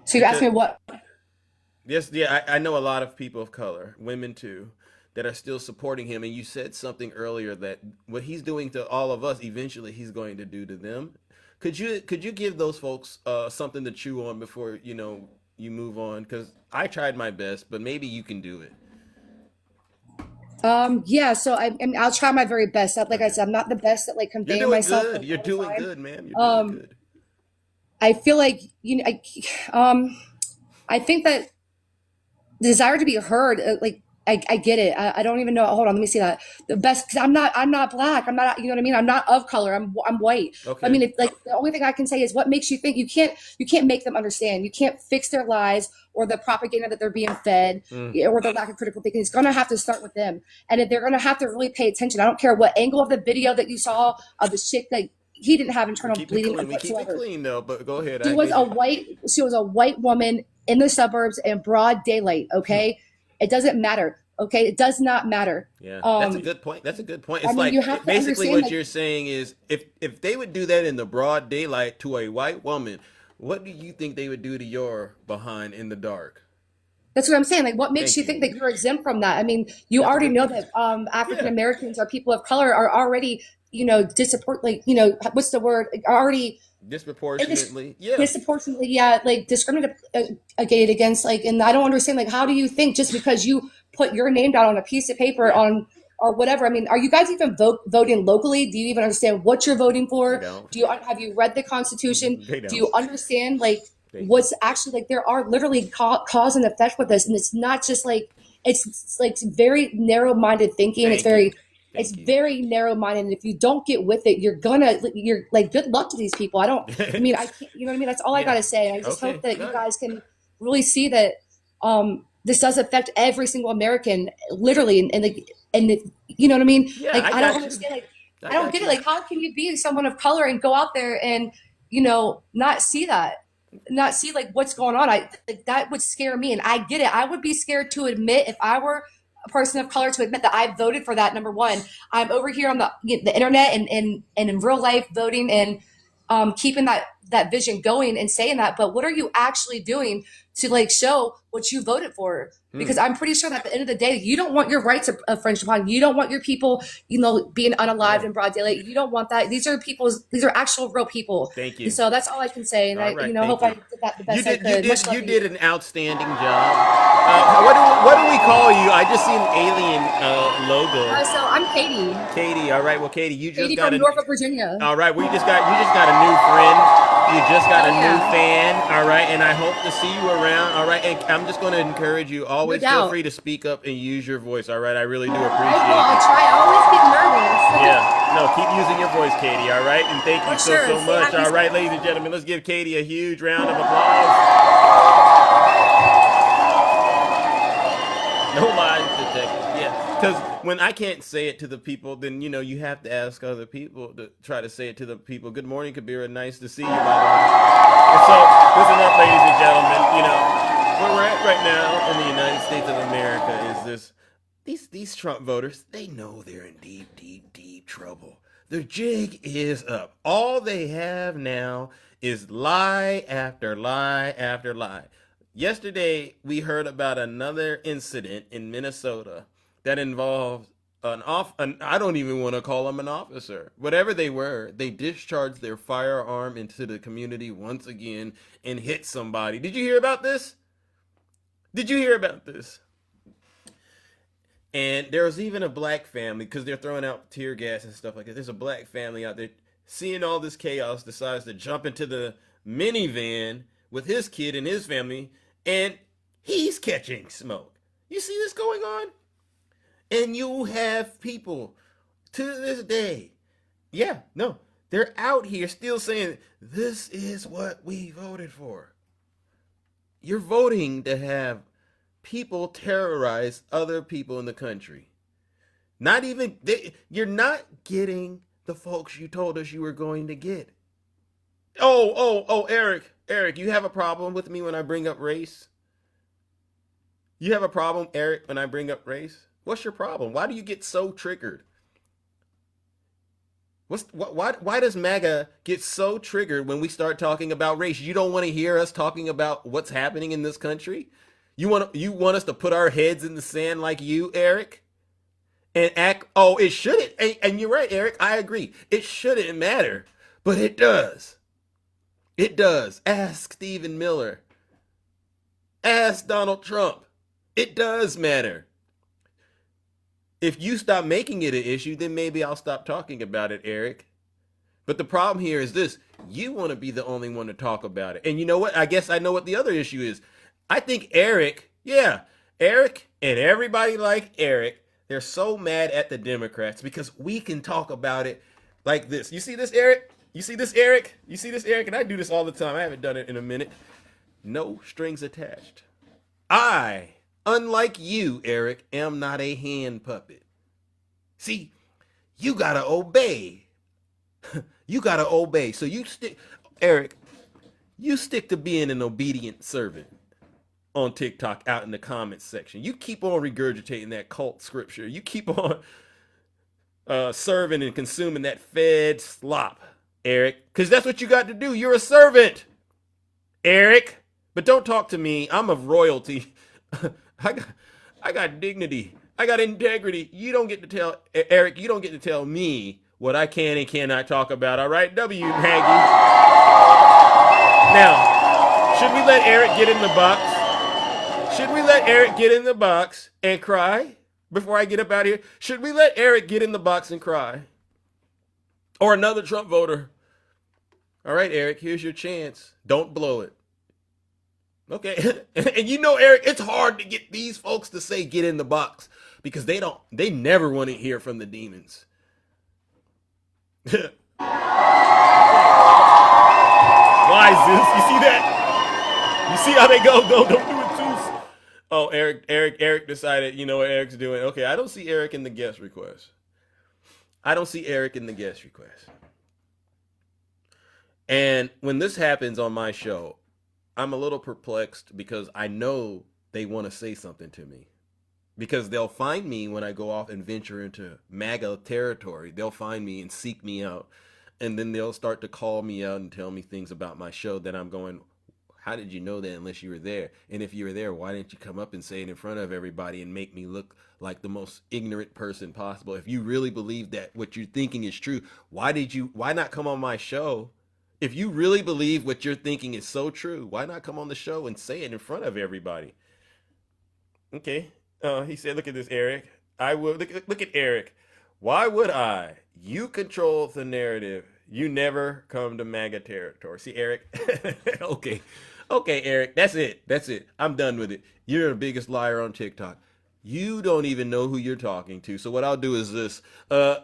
Speaker 10: So you're asking me what?
Speaker 2: Yes, yeah. I know a lot of people of color, women too, that are still supporting him. And you said something earlier that what he's doing to all of us, eventually he's going to do to them. Could you give those folks something to chew on before you move on? Because I tried my best, but maybe you can do it.
Speaker 10: So I'll try my very best. Like I said, I'm not the best at conveying myself.
Speaker 2: You're doing good, man. You're doing good.
Speaker 10: I feel like I think that the desire to be heard, I get it. I don't even know. Hold on, let me see that. The best, because I'm not black. I'm not, you know what I mean? I'm not of color. I'm white.
Speaker 2: Okay.
Speaker 10: I mean, it's the only thing I can say is what makes you think. You can't make them understand. You can't fix their lies or the propaganda that they're being fed or the lack of critical thinking. It's going to have to start with them. And if they're going to have to really pay attention, I don't care what angle of the video that you saw of the chick that he didn't have internal
Speaker 2: Keep it
Speaker 10: bleeding
Speaker 2: clean. We keep it
Speaker 10: whatsoever.
Speaker 2: clean though. But go ahead.
Speaker 10: She
Speaker 2: I
Speaker 10: was
Speaker 2: get you.
Speaker 10: she was a white woman in the suburbs in broad daylight. Okay, it doesn't matter. Okay, it does not matter.
Speaker 2: Yeah, that's a good point. That's a good point.
Speaker 10: I
Speaker 2: It's
Speaker 10: mean,
Speaker 2: like
Speaker 10: you have to
Speaker 2: basically
Speaker 10: understand,
Speaker 2: what
Speaker 10: like,
Speaker 2: you're saying is if they would do that in the broad daylight to a white woman, what do you think they would do to your behind in the dark?
Speaker 10: that's what I'm saying. Like, what makes
Speaker 2: Thank
Speaker 10: you
Speaker 2: you.
Speaker 10: think that you're exempt from that? I mean, you
Speaker 2: That's a
Speaker 10: already
Speaker 2: good
Speaker 10: know
Speaker 2: point.
Speaker 10: that African
Speaker 2: Yeah.
Speaker 10: Americans or people of color are already, what's the word? Are already
Speaker 2: Disproportionately. Yeah.
Speaker 10: disproportionately, like discriminated against. Like, and I don't understand. Like, how do you think just because you put your name down on a piece of paper on or whatever? I mean, are you guys even voting locally? Do you even understand what you're voting for?
Speaker 2: They don't.
Speaker 10: Have you read the Constitution?
Speaker 2: They
Speaker 10: Do you
Speaker 2: don't.
Speaker 10: understand like
Speaker 2: They
Speaker 10: what's actually like? There are literally cause and effect with this, and it's not just like it's like very narrow-minded thinking. It's
Speaker 2: Thank
Speaker 10: very
Speaker 2: you.
Speaker 10: it's
Speaker 2: Thank you.
Speaker 10: very narrow-minded, and if you don't get with it, you're like, good luck to these people. I mean, I can't, you know what I mean? That's all I
Speaker 2: Yeah.
Speaker 10: gotta say. I just
Speaker 2: Okay.
Speaker 10: hope that
Speaker 2: Got
Speaker 10: you
Speaker 2: it.
Speaker 10: guys can really see that this does affect every single American, literally, and you know what I mean?
Speaker 2: Yeah,
Speaker 10: Like,
Speaker 2: I
Speaker 10: I
Speaker 2: got
Speaker 10: don't
Speaker 2: you.
Speaker 10: understand. Like,
Speaker 2: I
Speaker 10: I don't
Speaker 2: got
Speaker 10: get it.
Speaker 2: you.
Speaker 10: Like, how can you be someone of color and go out there and not see that? Not see like what's going on. That would scare me, and I get it. I would be scared to admit if I were a person of color to admit that I voted for that. Number one, I'm over here on the internet and in real life voting and keeping that vision going and saying that. But what are you actually doing to like show what you voted for? Because I'm pretty sure that at the end of the day, you don't want your rights infringed upon. You don't want your people, being unalived in broad daylight. You don't want that. These are actual real people.
Speaker 2: Thank you.
Speaker 10: And so that's all I can say. And
Speaker 2: All
Speaker 10: I,
Speaker 2: right,
Speaker 10: hope
Speaker 2: thank
Speaker 10: I
Speaker 2: you.
Speaker 10: did that the best
Speaker 2: You did.
Speaker 10: I could. Much love
Speaker 2: You
Speaker 10: to
Speaker 2: did an outstanding job. What do we call you? I just see an alien logo.
Speaker 10: So I'm Katie.
Speaker 2: Katie. All right. Well, Katie, you just
Speaker 10: Katie
Speaker 2: got
Speaker 10: from
Speaker 2: a.
Speaker 10: Norfolk, Virginia.
Speaker 2: All right. You just got a new friend. You just got a
Speaker 10: Oh,
Speaker 2: new
Speaker 10: yeah.
Speaker 2: fan. All right. And I hope to see you around. All right. And I'm just going to encourage you. Always feel
Speaker 10: doubt.
Speaker 2: free to speak up and use your voice. All right. I really do
Speaker 10: I will.
Speaker 2: appreciate
Speaker 10: I'll
Speaker 2: it.
Speaker 10: try. I always get nervous.
Speaker 2: Yeah. No, keep using your voice, Katie. All right. And thank you
Speaker 10: For
Speaker 2: so
Speaker 10: sure.
Speaker 2: so
Speaker 10: Say
Speaker 2: much.
Speaker 10: happy-
Speaker 2: All right, ladies and gentlemen, let's give Katie a huge round of applause. No lies detected. Yeah, because when I can't say it to the people, then you have to ask other people to try to say it to the people. Good morning, Kabira. Nice to see you, by the way. And so, listen up, ladies and gentlemen. Where we're at right now in the United States of America is this. These Trump voters, they know they're in deep, deep, deep trouble. Their jig is up. All they have now is lie after lie after lie. Yesterday, we heard about another incident in Minnesota that involved I don't even want to call them an officer. Whatever they were, they discharged their firearm into the community once again and hit somebody. Did you hear about this? Did you hear about this? And there was even a black family, because they're throwing out tear gas and stuff like that. There's a black family out there seeing all this chaos, decides to jump into the minivan with his kid and his family, and he's catching smoke. You see this going on? And you have people to this day, they're out here still saying, this is what we voted for. You're voting to have people terrorize other people in the country. You're not getting the folks you told us you were going to get. Oh, Eric, you have a problem with me when I bring up race? You have a problem, Eric, when I bring up race? What's your problem? Why do you get so triggered? Why does MAGA get so triggered when we start talking about race? You don't want to hear us talking about what's happening in this country? You want us to put our heads in the sand like you, Eric? And act, it shouldn't. And you're right, Eric, I agree. It shouldn't matter, but it does. It does. Ask Stephen Miller. Ask Donald Trump. It does matter. If you stop making it an issue, then maybe I'll stop talking about it, Eric. But the problem here is this. You want to be the only one to talk about it. And you know what? I guess I know what the other issue is. I think Eric and everybody like Eric, they're so mad at the Democrats because we can talk about it like this. You see this, Eric? You see this, Eric? You see this, Eric? And I do this all the time. I haven't done it in a minute. No strings attached. I, unlike you, Eric, am not a hand puppet. See, you gotta obey. You gotta obey. So you stick, Eric. You stick to being an obedient servant on TikTok out in the comments section. You keep on regurgitating that cult scripture. You keep on serving and consuming that fed slop, Eric, because that's what you got to do. You're a servant, Eric. But don't talk to me. I'm of royalty. I got dignity. I got integrity. You don't get to tell Eric. You don't get to tell me what I can and cannot talk about. All right, W. Maggie. Now, should we let Eric get in the box? Should we let Eric get in the box and cry before I get up out of here? Should we let Eric get in the box and cry? Or another Trump voter? All right, Eric, here's your chance. Don't blow it. Okay. And you know, Eric, it's hard to get these folks to say get in the box because they never want to hear from the demons. Why, Zeus? You see that? You see how they go? No, don't do it, Zeus. Oh, Eric decided, you know what Eric's doing? Okay, I don't see Eric in the guest request. I don't see Eric in the guest request. And when this happens on my show, I'm a little perplexed because I know they want to say something to me. Because they'll find me when I go off and venture into MAGA territory. They'll find me and seek me out. And then they'll start to call me out and tell me things about my show that I'm going, how did you know that unless you were there? And if you were there, why didn't you come up and say it in front of everybody and make me look like the most ignorant person possible? If you really believe that what you're thinking is true, why not come on my show? If you really believe what you're thinking is so true, why not come on the show and say it in front of everybody? Okay. He said, look at this, Eric. I will look at Eric. Why would I? You control the narrative. You never come to MAGA territory. See, Eric? Okay. Okay, Eric. That's it. I'm done with it. You're the biggest liar on TikTok. You don't even know who you're talking to. So what I'll do is this.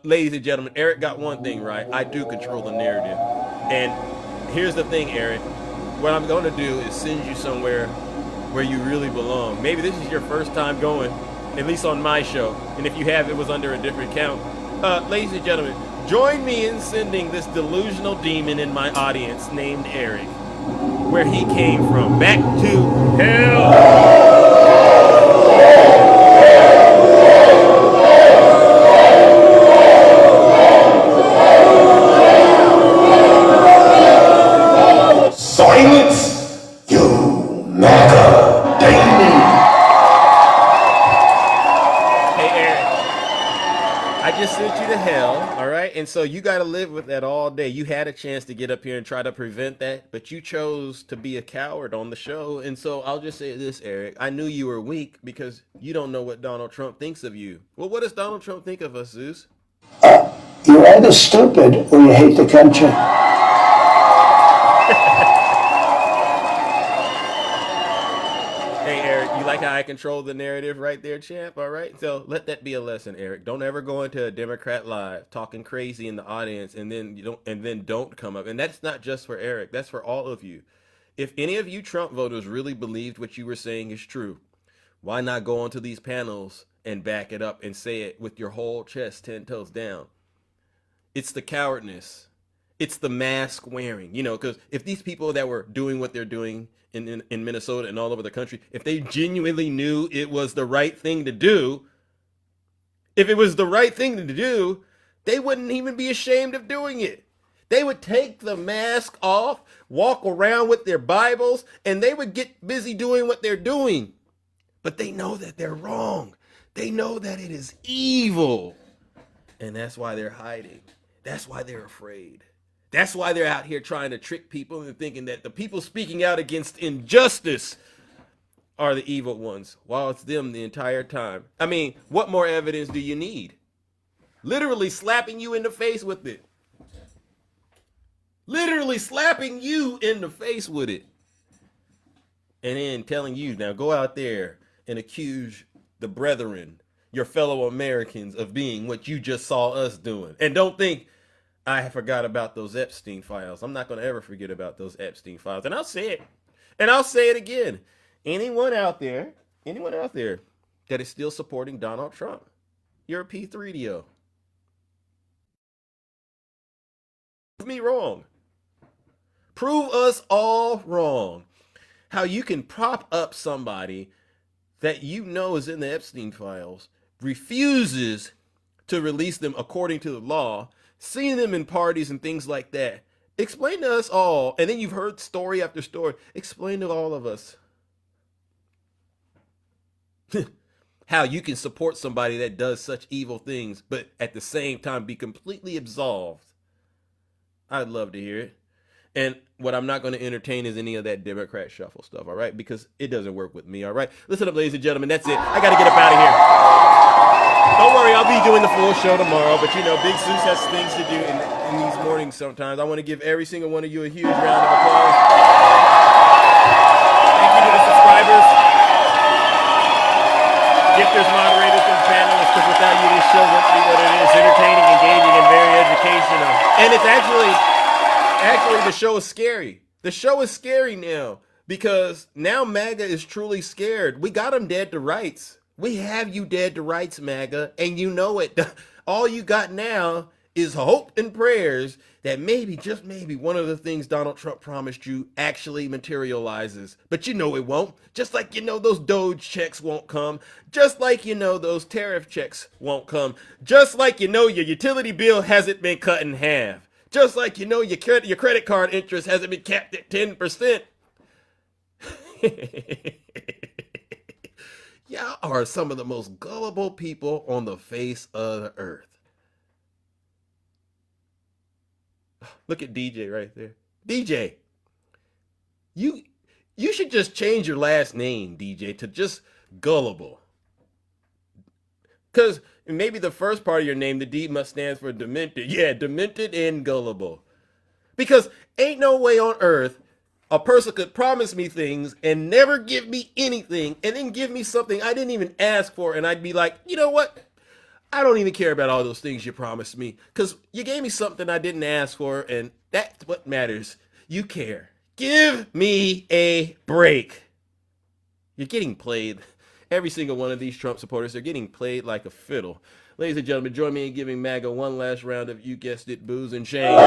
Speaker 2: Ladies and gentlemen, Eric got one thing right. I do control the narrative. And here's the thing, Eric. What I'm going to do is send you somewhere where you really belong. Maybe this is your first time going, at least on my show. And if you have, it was under a different account. Ladies and gentlemen, join me in sending this delusional demon in my audience named Eric, where he came from, back to hell.
Speaker 1: Silence, you MAGA demon.
Speaker 2: Hey, Eric, I just sent you to hell, all right? And so you got to live with that all day. You had a chance to get up here and try to prevent that, but you chose to be a coward on the show. And so I'll just say this, Eric. I knew you were weak because you don't know what Donald Trump thinks of you. Well, what does Donald Trump think of us, Zeus?
Speaker 4: You're either stupid or you hate the country.
Speaker 2: Hey, Eric, you like how I control the narrative right there, champ? All right. So let that be a lesson, Eric. Don't ever go into a Democrat live talking crazy in the audience and then don't come up. And that's not just for Eric. That's for all of you. If any of you Trump voters really believed what you were saying is true, why not go onto these panels and back it up and say it with your whole chest 10 toes down? It's the cowardness. It's the mask wearing, because if these people that were doing what they're doing in Minnesota and all over the country, if they genuinely knew it was the right thing to do, they wouldn't even be ashamed of doing it. They would take the mask off, walk around with their Bibles, and they would get busy doing what they're doing. But they know that they're wrong. They know that it is evil. And that's why they're hiding. That's why they're afraid. That's why they're out here trying to trick people and thinking that the people speaking out against injustice are the evil ones, while it's them the entire time. I mean, what more evidence do you need? Literally slapping you in the face with it. Literally slapping you in the face with it. And then telling you, now go out there and accuse the brethren, your fellow Americans, of being what you just saw us doing. And don't think I forgot about those Epstein files. I'm not going to ever forget about those Epstein files. And I'll say it. And I'll say it again. Anyone out there that is still supporting Donald Trump, you're a P3DO. Prove me wrong. Prove us all wrong. How you can prop up somebody that you know is in the Epstein files, refuses to release them according to the law, seeing them in parties and things like that. Explain to us all, and then you've heard story after story. Explain to all of us how you can support somebody that does such evil things, but at the same time be completely absolved. I'd love to hear it. And what I'm not going to entertain is any of that Democrat shuffle stuff, all right? Because it doesn't work with me, all right? Listen up, ladies and gentlemen. That's it. I got to get up out of here. Don't worry, I'll be doing the full show tomorrow. But, you know, Big Zeus has things to do in these mornings sometimes. I want to give every single one of you a huge round of applause. Thank you to the subscribers, gifters, moderators, and panelists, because without you, this show wouldn't be what it is. Entertaining, engaging, and very educational. And it's actually, the show is scary. The show is scary now because now MAGA is truly scared. We got them dead to rights. We have you dead to rights, MAGA, and you know it. All you got now is hope and prayers that maybe, just maybe, one of the things Donald Trump promised you actually materializes. But you know it won't. Just like you know those Doge checks won't come. Just like you know those tariff checks won't come. Just like you know your utility bill hasn't been cut in half. Just like you know your credit card interest hasn't been capped at 10%. Y'all are some of the most gullible people on the face of the earth. Look at DJ right there. DJ, you should just change your last name, DJ, to just Gullible. Because maybe the first part of your name, the D must stand for demented. Yeah, demented and gullible. Because ain't no way on earth a person could promise me things and never give me anything and then give me something I didn't even ask for. And I'd be like, you know what? I don't even care about all those things you promised me because you gave me something I didn't ask for. And that's what matters. You care. Give me a break. You're getting played. Every single one of these Trump supporters, they're getting played like a fiddle. Ladies and gentlemen, join me in giving MAGA one last round of, you guessed it, booze and shame.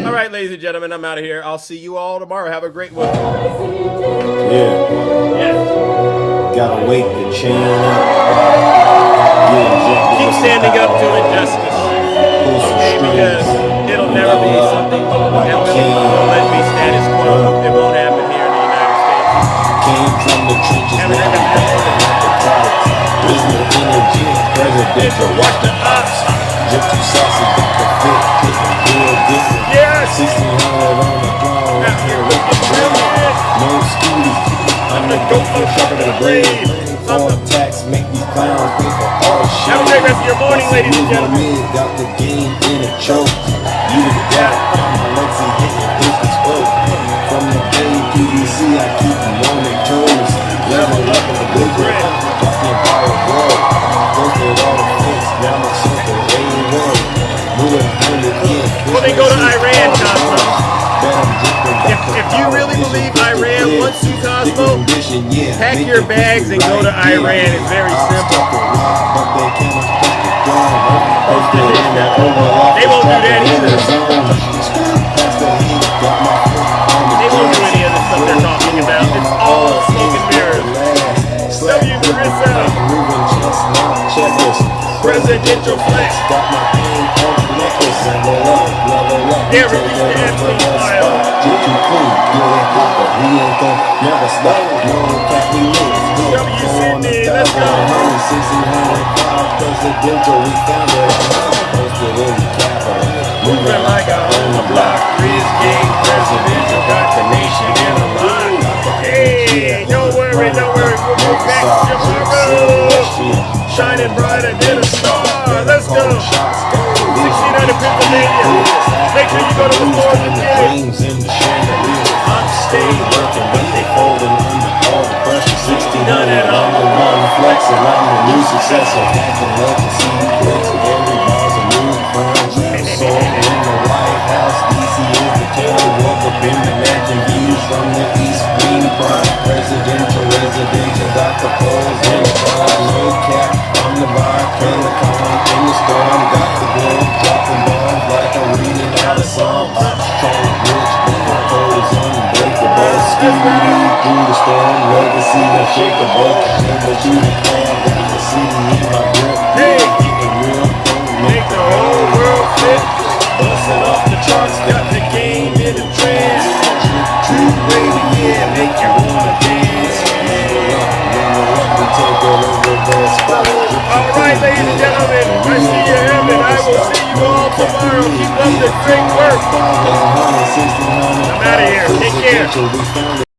Speaker 2: All right, ladies and gentlemen, I'm out of here. I'll see you all tomorrow. Have a great one.
Speaker 1: Yeah. Gotta wake the chain up.
Speaker 2: Keep standing up to injustice. Okay, because it'll never be something that will let be status quo. It won't happen here in the United States.
Speaker 1: Came from the trenches, now I'm back at the products. There's no energy, presidential, watch the ops. Just too saucy, got the fit, taking real different.
Speaker 2: Yes!
Speaker 1: 1600 on the throne,
Speaker 2: Out here looking brilliant.
Speaker 1: no scooty. I'm the goat, no sharper than a blade. All tax, make these clowns pay for all shit.
Speaker 2: Have a great rest of your morning, ladies and gentlemen.
Speaker 1: Got the game in a choke. You the guy, I'm Lexi hitting business work. From the Bay to DC, I keep them on their toes. Level up in the blueprint, talking about a world. Posted all the fix, now I'm something A1. Moving 100 years.
Speaker 2: Well, they go to Iran, Cosmo. If you really believe Iran wants you, Cosmo, pack your bags and go to Iran. It's very simple. They won't do that either. They won't do any of the stuff they're talking about. It's all smoke and mirrors. W. Marissa. Presidential flex. Yeah, release the Epstein file. W. Sydney, let's go. Moving like a on the block. Riz King, presidential, got the nation in a lock. Hey, don't worry, we'll be back tomorrow. Shining brighter than a star. Let's go. 1600 Pennsylvania. Make sure you go to the stores and get it. I'm staying working, but they folding under all the pressure. 1600, I'm the one flexing. I'm the new successor. Packing up and see flex. Every bar's a new crime. So in the White House, DC is the Hey, make the whole world fit. Busting off the charts, got the game in a trance. True baby, yeah, make you wanna dance. All right, ladies and gentlemen, I see you heaven. I will see you all tomorrow. Keep up the great work. I'm out of here. Take care.